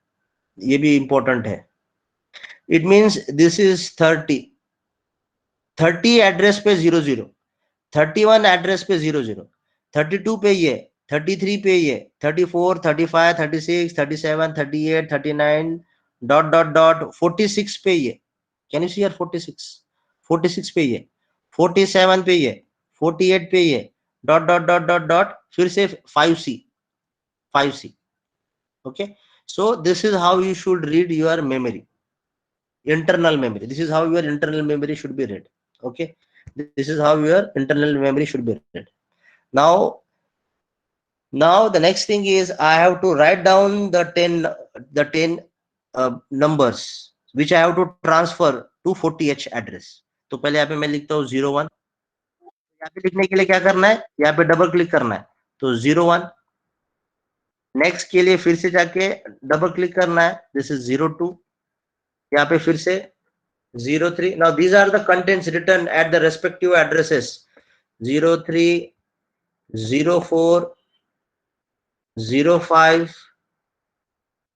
Speaker 5: ये भी important है. It means this is 30 address पे 00, 31 address पे 00, 32 पे ये, 33 पे ये, 34, 35, 36, 37, 38, 39 ... 46 पे ये. Can you see here 46 पे ये, 47 पे ये, 48 पे ये, ... फिर से 5C. Okay. So this is how you should read your memory, internal memory. This is how your internal memory should be read. Okay. This is how your internal memory should be read. Now the next thing is I have to write down the 10 numbers which I have to transfer to 40H address. तो पहले यहाँ पे मैं लिखता हूँ 01. यहाँ पे लिखने के लिए क्या करना है, यहाँ पे डबल क्लिक करना है, तो 01. नेक्स्ट के लिए फिर से जाके डबल क्लिक करना है, दिस इज 02. यहाँ पे फिर से 03. Now these are the contents written at the respective addresses 03, 04, 05,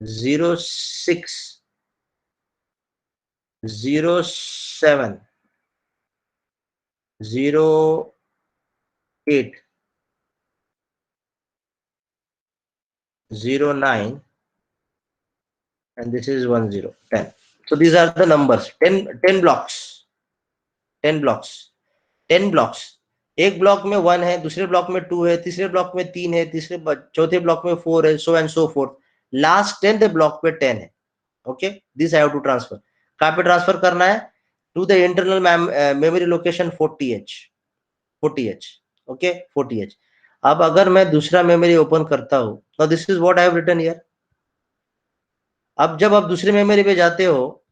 Speaker 5: 06, 07, 08, 09, and this is 10, 10. So these are the numbers. 10 blocks. 10 blocks. एक ब्लॉक में 1 है, दूसरे ब्लॉक में 2 है, तीसरे ब्लॉक में 3 है, चौथे ब्लॉक में 4 है, so and so forth. Last 10th block पे 10 है. Okay. This I have to transfer. कहाँ पे ट्रांसफर करना है? To the internal memory location 40H. Okay. 40H. अब अगर मैं दूसरा मेमोरी ओपन करता हूं, now this is what I have written here. अब जब आप दूसरे मेमोरी पे जाते हो,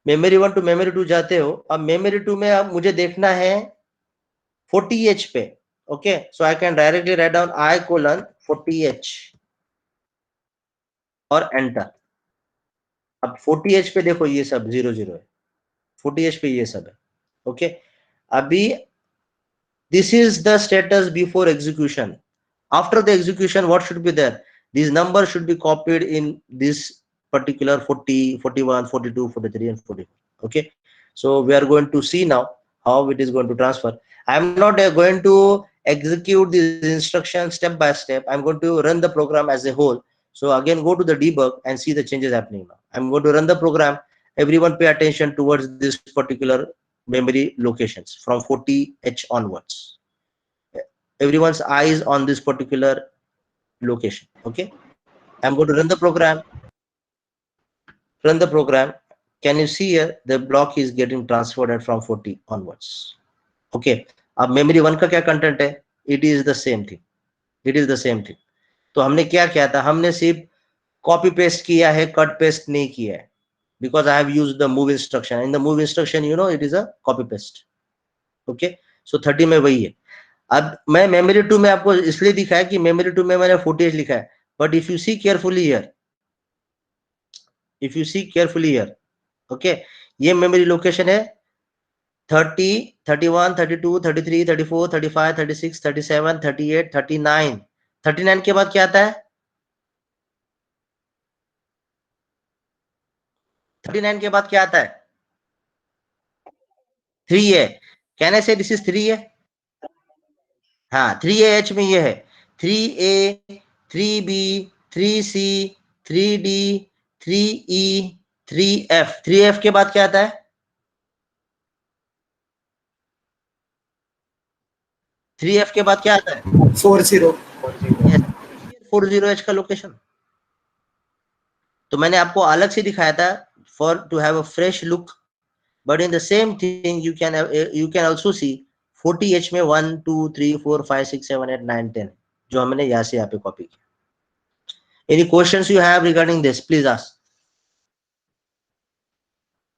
Speaker 5: मेमोरी 1 टू मेमोरी 2 जाते हो, अब मेमोरी 2 में अब मुझे देखना है 40H पे. Okay, so I can directly write down I:40H और एंटर. अब 40H पे देखो ये सब 00 है, 40H पे ये सब है. ओके, अभी this is the status before execution. After the execution, what should be there? These numbers should be copied in this particular 40, 41, 42, 43, and 44. Okay, so we are going to see now how it is going to transfer. I am not going to execute these instructions step by step. I'm going to run the program as a whole. So again, go to the debug and see the changes happening now. I'm going to run the program. Everyone pay attention towards this particular memory locations from 40H onwards. Everyone's eyes on this particular location. Okay, I'm going to run the program. Run the program. Can you see here the block is getting transferred from 40 onwards? Okay, अब memory 1 का क्या content है? It is the same thing. It is the same thing. तो हमने क्या किया था? हमने सिर्फ copy paste किया है, cut paste नहीं किया है. Because I have used the move instruction. In the move instruction, you know, it is a copy paste. Okay, so 30 में वही है. अब मैं मेमोरी 2 में आपको इसलिए दिखाया कि मेमोरी 2 में मैंने 40H लिखा है, but if you see carefully here, if you see carefully here, okay, ये मेमोरी लोकेशन है 30, 31, 32, 33, 34, 35, 36, 37, 38, 39. 39 के बाद क्या आता है? 39 के बाद क्या आता है? 3 है. कैन आई से दिस इज 3 है? हाँ, 3AH में ये है 3A, 3B, 3C, 3D, 3E, 3F. 3F के बाद क्या आता है? 3F के बाद क्या आता है?
Speaker 6: 40.
Speaker 5: 40H का लोकेशन. तो मैंने आपको अलग से दिखाया था for to have a fresh look, but in the same thing you can also see 40H में 1, 2, 3, 4, 5, 6, 7, 8, 9, 10 जो हमने यहाँ से यहाँ पे कॉपी किया. Any questions you have regarding this? Please ask.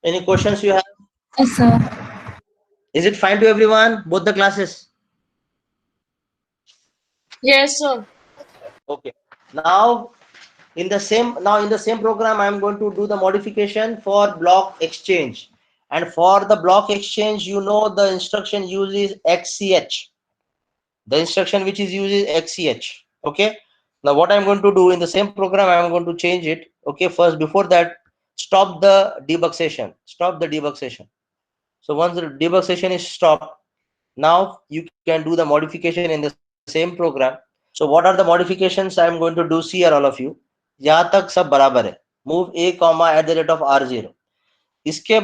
Speaker 5: Any questions you have?
Speaker 3: Yes, sir.
Speaker 5: Is it fine to everyone? Both the classes?
Speaker 2: Yes, sir.
Speaker 5: Okay. Now in the same program, I am going to do the modification for block exchange. And for the block exchange, you know the instruction uses XCH. The instruction which is used is XCH. Okay. Now what I'm going to do in the same program, I'm going to change it. Okay. First, before that, stop the debug session. Stop the debug session. So once the debug session is stopped, now you can do the modification in the same program. So what are the modifications I'm going to do? See here, all of you. यहाँ तक सब बराबर है. Move A, @R0. इसके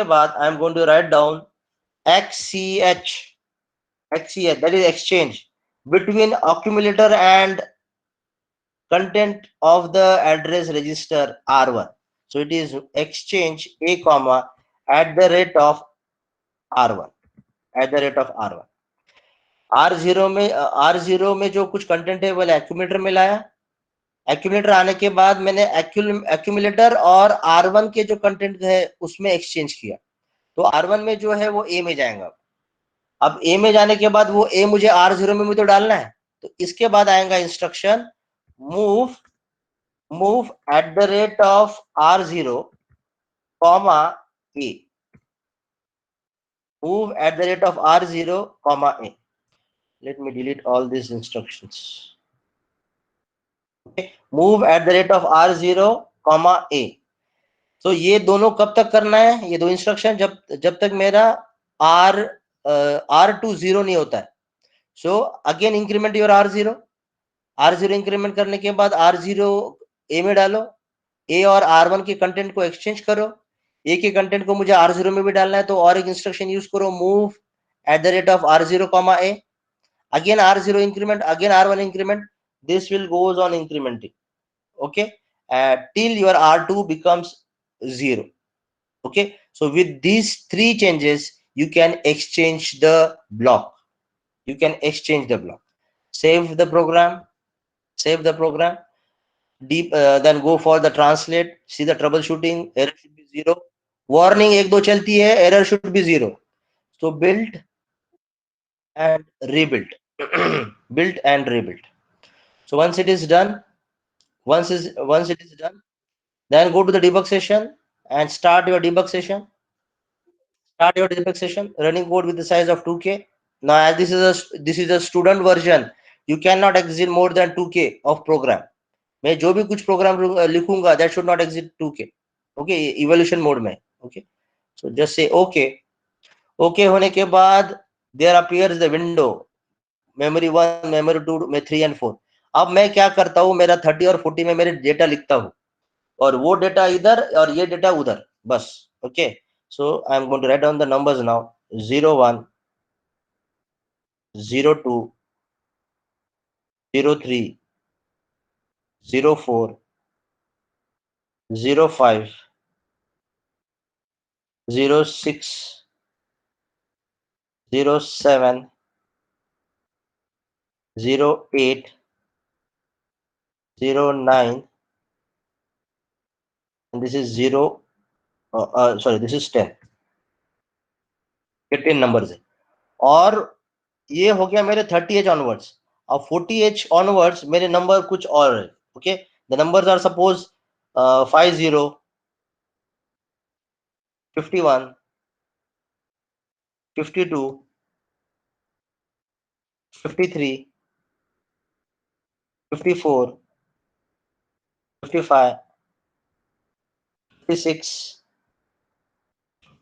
Speaker 5: बाद I'm going to write down XCH, that is exchange between accumulator and content of the address register R1. So it is exchange A, @R1. R1. R0 में जो कुछ कंटेंट है वो एक्यूमुलेटर में लाया. Accumulator आने के बाद मैंने एक्यूमुलेटर और R1 के जो कंटेंट है उसमें एक्सचेंज किया. तो R1 में जो है वो A में जाएगा. अब A में जाने के बाद वो A मुझे R0 में तो डालना है. तो इसके बाद आएगा instruction move @R0, A. Move @R0, A. Let me delete all these instructions. Okay. Move @R0, A. तो ये दोनों कब तक करना है? ये दो इंस्ट्रक्शन जब तक मेरा R2 0 नहीं होता है. So again increment your R0 increment करने के बाद R0 A में डालो. A और R1 के कंटेंट को एक्सचेंज करो. A के कंटेंट को मुझे R0 में भी डालना है तो और एक इंस्ट्रक्शन यूज करो move @R0, A. Again R0 increment, again R1 increment. This will goes on incrementing. Okay, till your R2 becomes 0. Okay, so with these three changes you can exchange the block. Save the program. then go for the translate, see the troubleshooting, error should be 0. Warning 1-2 चलती है, error should be 0. So build and rebuild. Build and rebuild. So once it is done, once it is done, then go to the debug session and start your debug session. Start your debug session, running code with the size of 2K. Now, as this is a student version, you cannot exceed more than 2K of program. मैं जो भी कुछ programme लिखूंगा, that should not exceed 2K. Okay, evaluation mode में. Okay, so just say okay. Okay होने के बाद there appears the window memory 1, memory 2, 3 and 4. अब मैं क्या करता हूँ, मेरा 30 और 40 में मेरे डेटा लिखता हूँ और वो डेटा इधर और ये डेटा उधर, बस. Okay, so I am going to write down the numbers now. 01, 02, 03, 04, 05, 06, 07, 08, 09, and this is 0. Sorry, this is 10. 10 numbers है. और ये हो गया मेरे 30H ऑनवर्ड्स. अब 40H ऑनवर्ड्स मेरे नंबर कुछ और है. Okay, the numbers are suppose 50, 51, 52, 53, 54, 55, 56,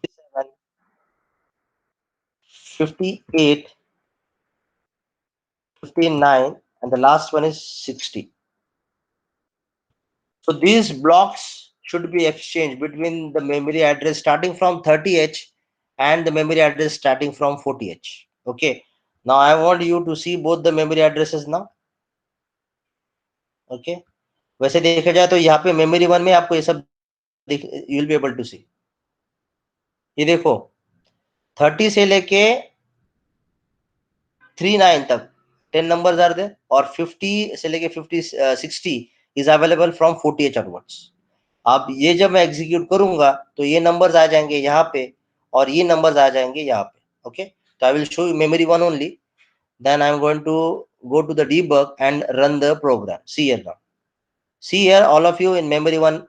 Speaker 5: 57, 58, 59, and the last one is 60. So these blocks should be exchanged between the memory address starting from 30H and the memory address starting from 40H. Okay, now I want you to see both the memory addresses now. Okay, वैसे देखा जाए तो यहाँ पे memory 1 में आपको ये सब you will be able to see. ये देखो 30 से लेके 39 तक 10 numbers are there, और 50 से लेके 60 is available from 40H onwards. अब ये जब मैं एग्जीक्यूट करूंगा तो ये नंबर्स आ जाएंगे यहाँ पे और ये नंबर्स आ जाएंगे यहाँ पे. ओके, तो I will show you memory 1 only, then I am going to go to the debug and run the program. See here now. See here, all of you in memory 1,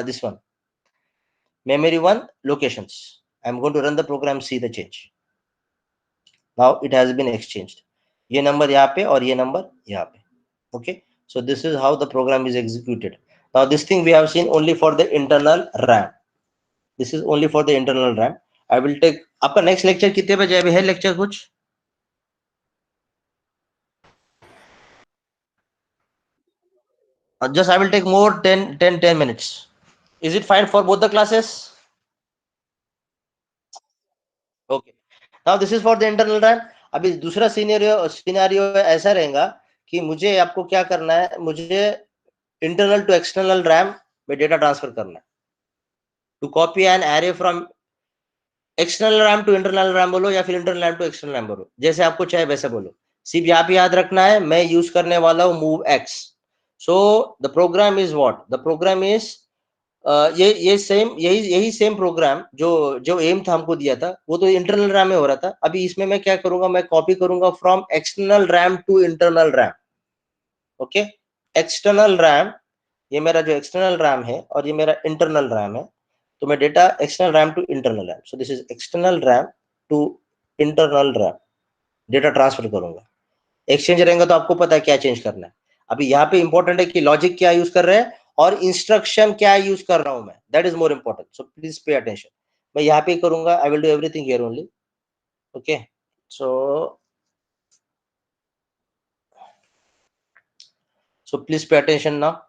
Speaker 5: this one, memory 1 locations. I am going to run the program, see the change. Now it has been exchanged. ये number यहाँ पे और ये number यहाँ पे. Okay, so this is how the program is executed. Now this thing we have seen only for the internal RAM. This is only for the internal RAM. I will take आपका next lecture कितने बजे अभी है lecture कुछ? Just I will take more 10 minutes. Is it fine for both the classes? Okay. Now this is for the internal RAM. अभी दूसरा scenario ऐसा रहेगा कि मुझे आपको क्या करना है, मुझे इंटरनल टू एक्सटर्नल रैम में डेटा ट्रांसफर करना है. To copy an array from external RAM to internal RAM बोलो या फिर internal RAM to external RAM बोलो, जैसे आपको चाहे वैसे बोलो. सिर्फ यहाँ पे याद रखना है मैं यूज करने वाला हूँ move X. So the program is what, the program is ये सेम यही सेम प्रोग्राम जो एम था हमको दिया था वो तो इंटरनल रैम में हो रहा था. अभी इसमें मैं क्या करूंगा, मैं कॉपी करूंगा from external RAM to internal RAM. Okay, external RAM, ये मेरा जो एक्सटर्नल रैम है और ये मेरा इंटरनल रैम है, तो मैं data external RAM to internal RAM, so this is external RAM to internal RAM data transfer करूंगा. एक्सचेंज रहेगा तो आपको पता है क्या चेंज करना है. अभी यहाँ पे इंपॉर्टेंट है कि लॉजिक क्या यूज कर रहे हैं और इंस्ट्रक्शन क्या यूज कर रहा हूं मैं, that is more important. So please pay attention. मैं यहाँ पे करूंगा, I will do everything here only. Okay, so please pay attention now.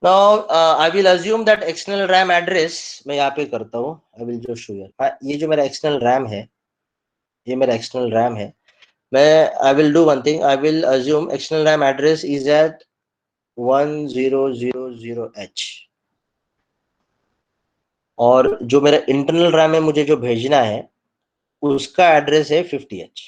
Speaker 5: Now I will assume that external RAM address मैं यहाँ पे करता हूँ. I will just show you. ये जो मेरा external RAM है, ये मेरा external RAM है. I will do one thing. I will assume external RAM address is at 1000H. और जो मेरा internal RAM है मुझे जो भेजना है उसका एड्रेस है 50H.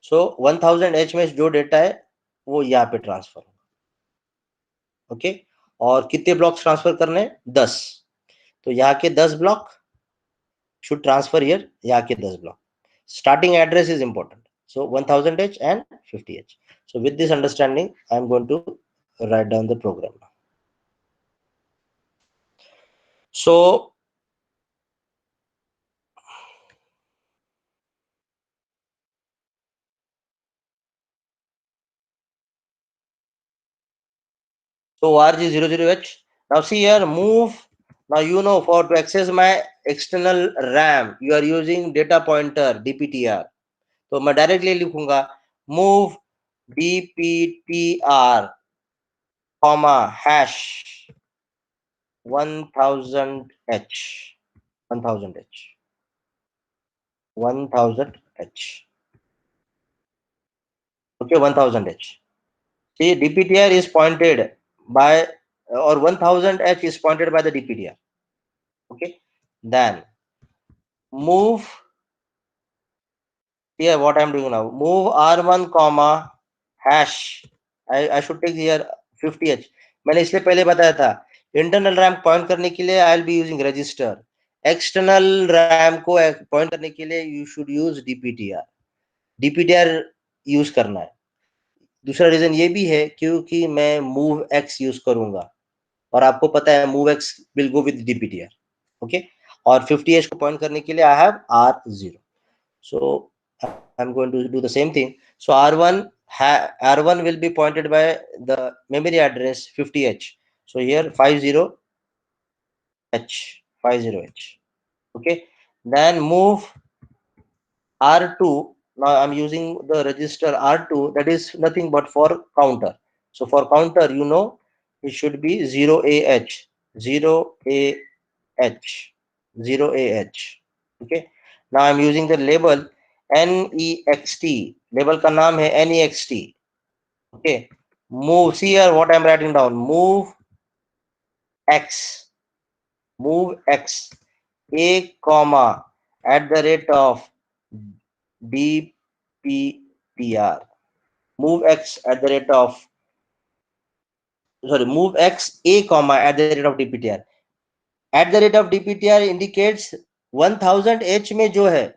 Speaker 5: सो 1000H में जो डेटा है वो यहाँ पे ट्रांसफर होगा। ओके, और कितने ब्लॉक्स ट्रांसफर करने हैं? 10। तो यहाँ के 10 ब्लॉक should transfer here, यहाँ के 10 block. starting address is important, so 1000H and 50H. So with this understanding I am going to write down the program now. So RG00H. Now see here, move. Now you know, for to access my external RAM you are using data pointer DPTR. तो मैं directly लिखूंगा move DPTR comma hash 1000H 1000H 1000H. Okay, 1000H. See, DPTR is pointed by, or 1000H is pointed by the DPTR. Okay, then move. Here what I am doing now, move R1 comma hash. I should take here 50H. मैंने इसलिए पहले बताया था, internal RAM point करने के लिए I will be using register, external RAM को point करने के लिए you should use DPTR use करना है। दूसरा रीजन ये भी है क्योंकि मैं मूव एक्स यूज करूंगा और आपको पता है move x will go with DPTR। Okay, और 50H को पॉइंट करने के लिए I have R0. So I'm going to do the same thing. So R1 will be pointed by the memory address 50H. So here 50H. Okay, then move R2. Now I'm using the register R2, that is nothing but for counter. So for counter, you know, it should be 0AH 0AH 0AH. Okay, now I'm using the label NEXT. label का नाम है NEXT. Okay, move, see here what I'm writing down, move X A comma at the rate of DPTR. Move X at the rate of, sorry, move X A comma at the rate of DPTR. At the rate of DPTR indicates 1000H में जो है,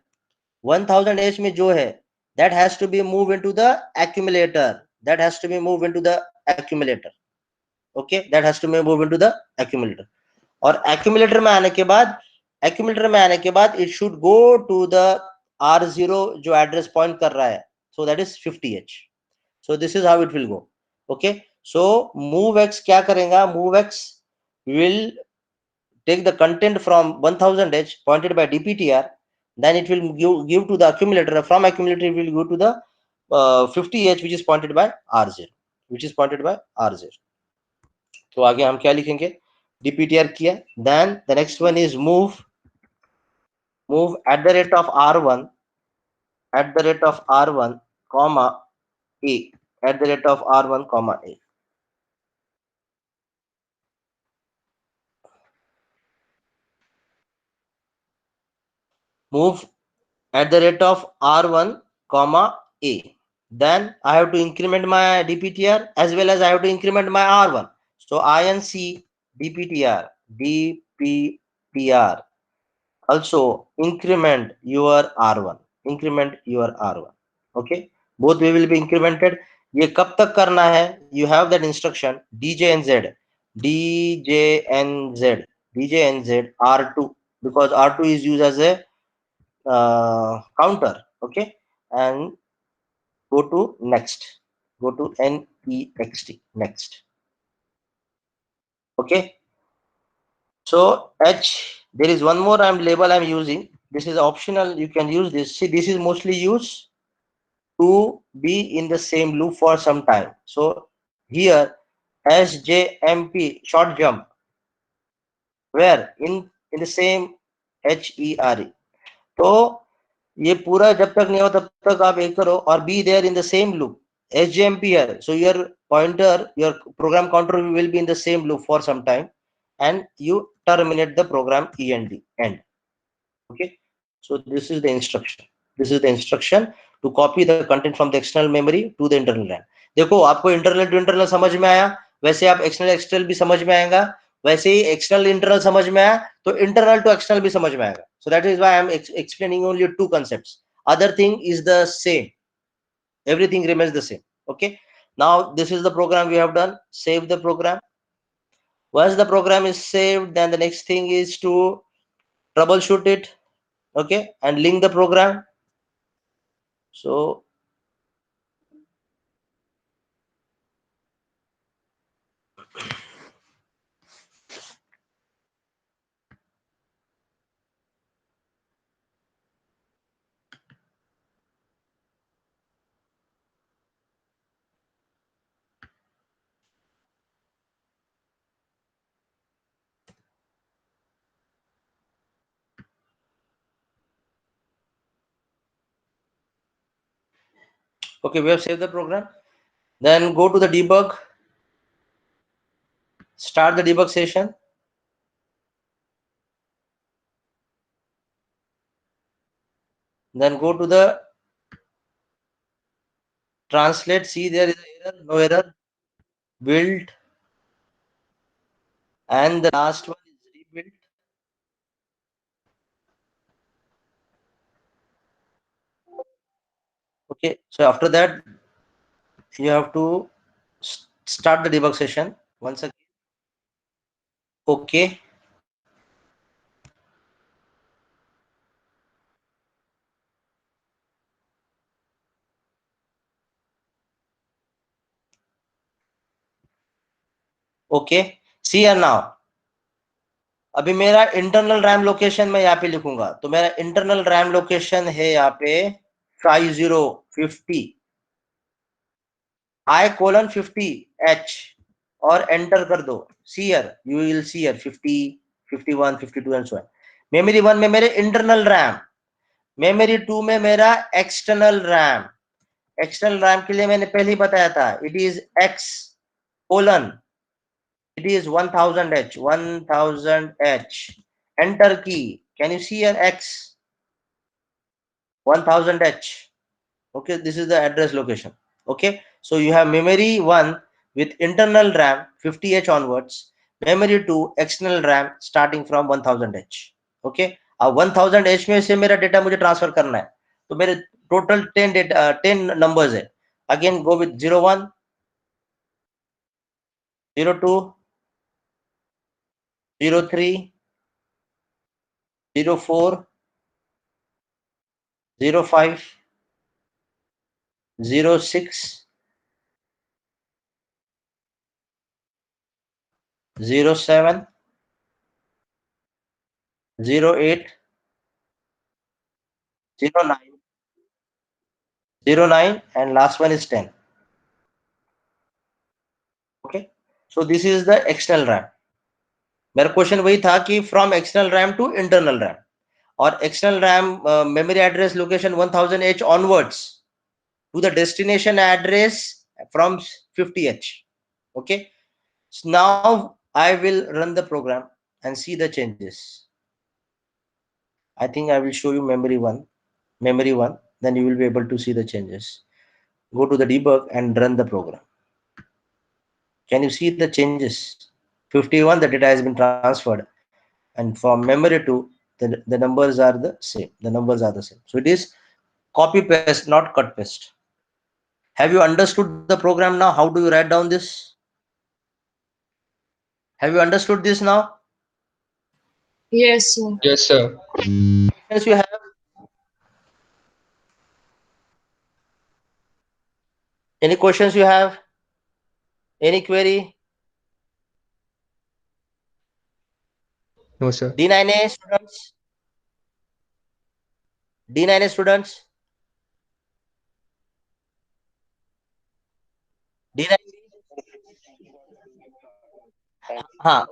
Speaker 5: 1000H में जो है, that has to be moved into the accumulator. That has to be moved into the accumulator. Okay, that has to be moved into the accumulator. और accumulator में आने के बाद it should go to the R0 जो address point कर रहा है, so that is 50H. So this is how it will go. Okay, so move X क्या करेगा, move X will take the content from 1000H pointed by DPTR, then it will give to the accumulator. From accumulator it will go to the 50H which is pointed by R0, तो आगे हम क्या लिखेंगे, DPTR किया, then the next one is move at the rate of R1 comma A, at the rate of R1 comma A. Move at the rate of R1 comma A. Then I have to increment my DPTR as well as I have to increment my R1. So INC DPTR also increment your R1. Okay, both way will be incremented. ये कब तक करना है? You have that instruction DJNZ R2, because R2 is used as a counter. Okay, and go to next, go to NEXT next. Okay, so H, there is one more label I'm using. This is optional, you can use this. See, this is mostly used to be in the same loop for some time. So here SJMP short jump, where in the same HERE. तो ये पूरा जब तक नहीं हो तब तक आप एक करो और be there in the same loop SJMP here. So your pointer, your program counter will be in the same loop for some time and you terminate the program end. Okay, so this is the instruction to copy the content from the external memory to the internal RAM. देखो आपको internal to internal समझ में आया, वैसे आप external external भी समझ में आएगा, वैसे ही एक्सटर्नल इंटरनल समझ में आया तो इंटरनल टू एक्सटर्नल भी समझ में आएगा. So that is why I am explaining only two concepts. Other thing is the same. Everything remains the same. Okay. Now this is the program we have done. Save the program. Once the program is saved, then the next thing is to troubleshoot it. Okay, and link the program. So okay, we have saved the program. Then go to the debug, start the debug session. Then go to the translate, see there is an error, no error, build, and the last one is rebuild. Okay, so after that you have to start the debug session once again. Okay. Okay, see here now. अभी मेरा internal RAM location मैं यहाँ पे लिखूंगा, तो मेरा internal RAM location है यहाँ पे 5050 I:50H और एंटर कर दो. See here, you will see here 50, 51, 52 and so on. Memory 1 में मेरे इंटरनल रैम, मेमोरी 2 में मेरा एक्सटर्नल रैम. एक्सटर्नल रैम के लिए मैंने पहले ही बताया था, it is X:, it is 1000H, 1000H. Enter key. Can you see an X? 1000H. Okay, this is the address location. Okay, so you have memory 1 with internal RAM 50H onwards, memory 2 external RAM starting from 1000H. Okay, अब 1000H में से मेरा data मुझे transfer करना है, तो मेरे total 10 data 10 numbers है. Again go with 01, 02, 03, 04, 05, 06, 07, 08, 09, and last one is 10. Okay, so this is the external RAM. मेरा क्वेश्चन वही था कि from external RAM to internal RAM, और external RAM memory address location 1000H onwards to the destination address from 50H. Okay, so now I will run the program and see the changes. I think I will show you memory 1, then you will be able to see the changes. Go to the debug and run the program. Can you see the changes? 51, the data has been transferred, and from memory to the numbers are the same. The numbers are the same. So it is copy paste, not cut paste. Have you understood the program now? How do you write down this? Have you understood this now?
Speaker 2: Yes, sir.
Speaker 4: Yes, sir.
Speaker 5: Yes, you have. Any questions you have? Any query?
Speaker 4: No, sir.
Speaker 5: D9A students? D9A students? D9A?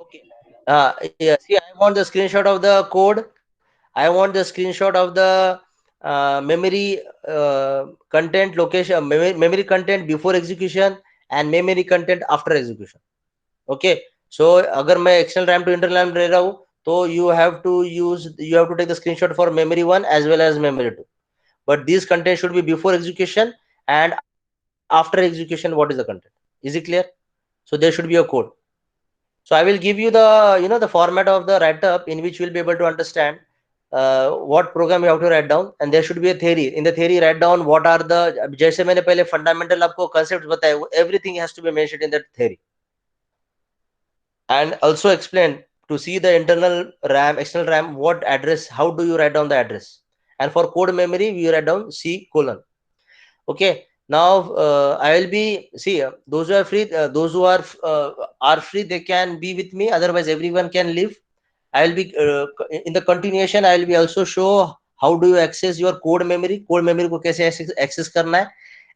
Speaker 5: Okay. Yeah, see, I want the screenshot of the code. I want the screenshot of the memory content location, memory content before execution and memory content after execution. Okay, so अगर मैं external RAM to internal RAM ले रहा हूँ, तो you have to take the screenshot for memory 1 as well as memory 2. but these content should be before execution and after execution. What is the content? Is it clear? So there should be a code. So I will give you the the format of the write up in which you will be able to understand what program you have to write down, and there should be a theory. In the theory, write down what are the, जैसे मैंने पहले fundamental आपको concepts बताए, everything has to be mentioned in that theory, and also explain to see the internal RAM, external RAM, what address, how do you write down the address, and for code memory we write down C colon. Okay. Now I will be, see, those who are free, those who are free, they can be with me. Otherwise, everyone can leave. I will be in the continuation. I will be also show how do you access your code memory. Code memory को कैसे access करना है,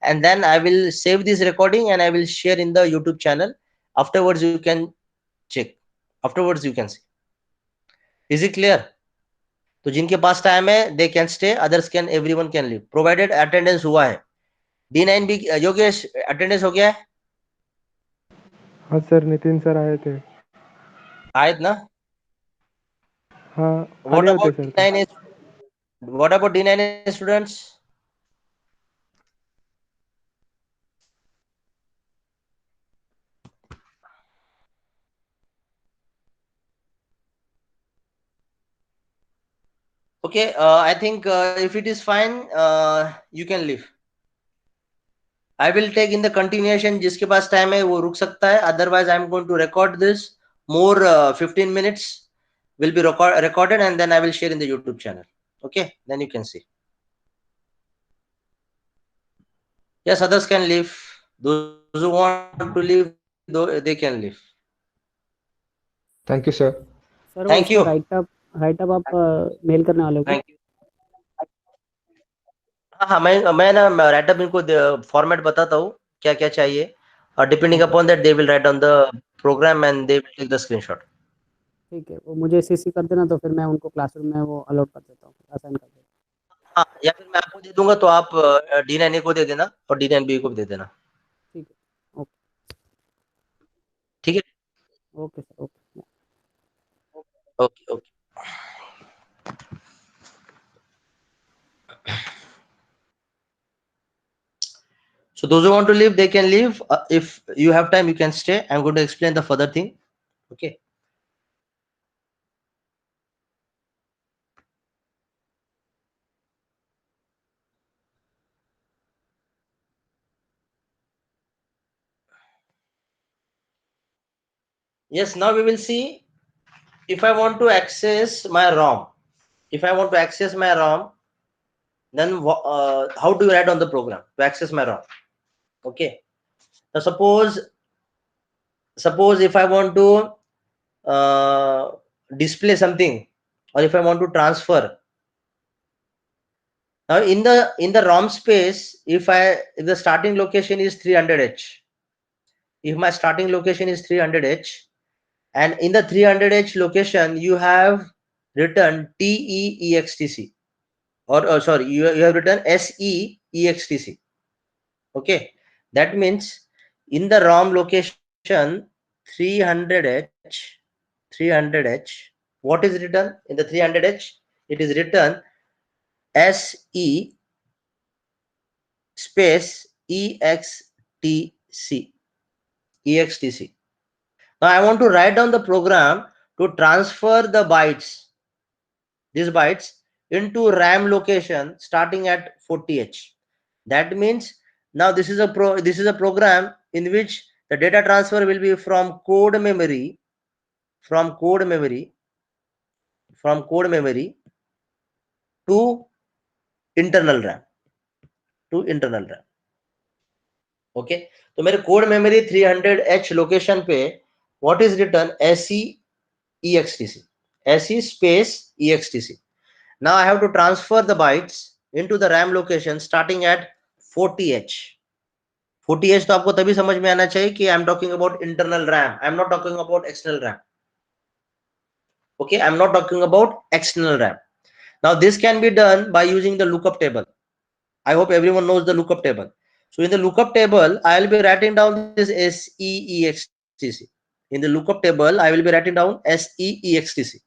Speaker 5: and then I will save this recording and I will share in the YouTube channel. Afterwards, you can check. Afterwards, you can see. Is it clear? तो जिनके पास time है, they can stay. Others can, everyone can leave. Provided attendance हुआ है. D9 भी, Yogesh attendance हो गया है?
Speaker 6: हाँ सर, नितिन सर आए थे।
Speaker 5: आए ना?
Speaker 6: हाँ,
Speaker 5: What
Speaker 6: आने होते
Speaker 5: about
Speaker 6: sir.
Speaker 5: D9? What about D9 students? Okay, I think if it is fine, you can leave. I will take in the continuation. जिसके पास टाइम है वो रुक सकता है. Otherwise, I am going to record this more 15 minutes will be recorded, and then I will share in the YouTube channel. Okay, then you can see. Yes, others can leave. Those who want to leave, they can leave.
Speaker 4: Thank you, sir.
Speaker 7: Sir
Speaker 5: Thank you.
Speaker 7: Right up आप mail करने वाले हो क्या?
Speaker 5: Thank you. हाँ, मैं ना write up इनको format बताता हूँ क्या क्या चाहिए, और depending upon that they will write on the program and they will take the screenshot.
Speaker 7: ठीक है, वो मुझे सीसी कर देना, तो फिर मैं उनको क्लासरूम में वो अलॉट कर देता हूँ, असाइन कर देता हूँ।
Speaker 5: हाँ, या फिर मैं आपको दे दूंगा तो आप D9A को दे देना और D9B को भी दे देना.
Speaker 7: ठीक है, ओके
Speaker 5: ठीक है.
Speaker 7: Okay sir, okay.
Speaker 5: Okay okay. So those who want to leave, they can leave. If you have time, you can stay. I'm going to explain the further thing. Okay. Yes, now we will see if I want to access my ROM. If I want to access my ROM, then how do you write on the program to access my ROM? Okay. Now suppose if I want to display something, or if I want to transfer. Now in the ROM space, if the starting location is 300H, if my starting location is 300H, and in the 300H location you have written TEEXTC, or sorry, you have written SEEXTC. Okay, that means in the ROM location 300H, what is written in the 300H? It is written SE space EXTC. Now I want to write down the program to transfer the bytes, these bytes, into RAM location starting at 40H. That means now this is a program in which the data transfer will be from code memory to internal RAM. Okay, तो मेरे code memory 300H location पे what is written SEEXTC, SE space EXTC. Now I have to transfer the bytes into the RAM location starting at 40H. 40H तो आपको तभी समझ में आना चाहिए कि I am talking about internal RAM. I am not talking about external RAM. Okay, I am not talking about external RAM. Now this can be done by using the lookup table. I hope everyone knows the lookup table. So in the lookup table, I will be writing down this SEEXTC. In the lookup table, I will be writing down SEEXTC.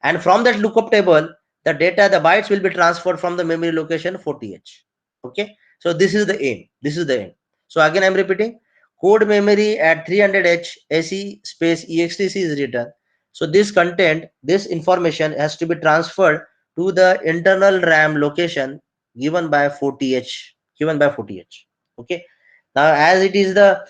Speaker 5: And from that lookup table, the data, the bytes will be transferred from the memory location 40H. Okay, so this is the aim. This is the aim. So again, I'm repeating, code memory at 300H SE space EXTC is written. So this content, this information has to be transferred to the internal RAM location given by 40H, given by 40H. Okay. Now, as it is the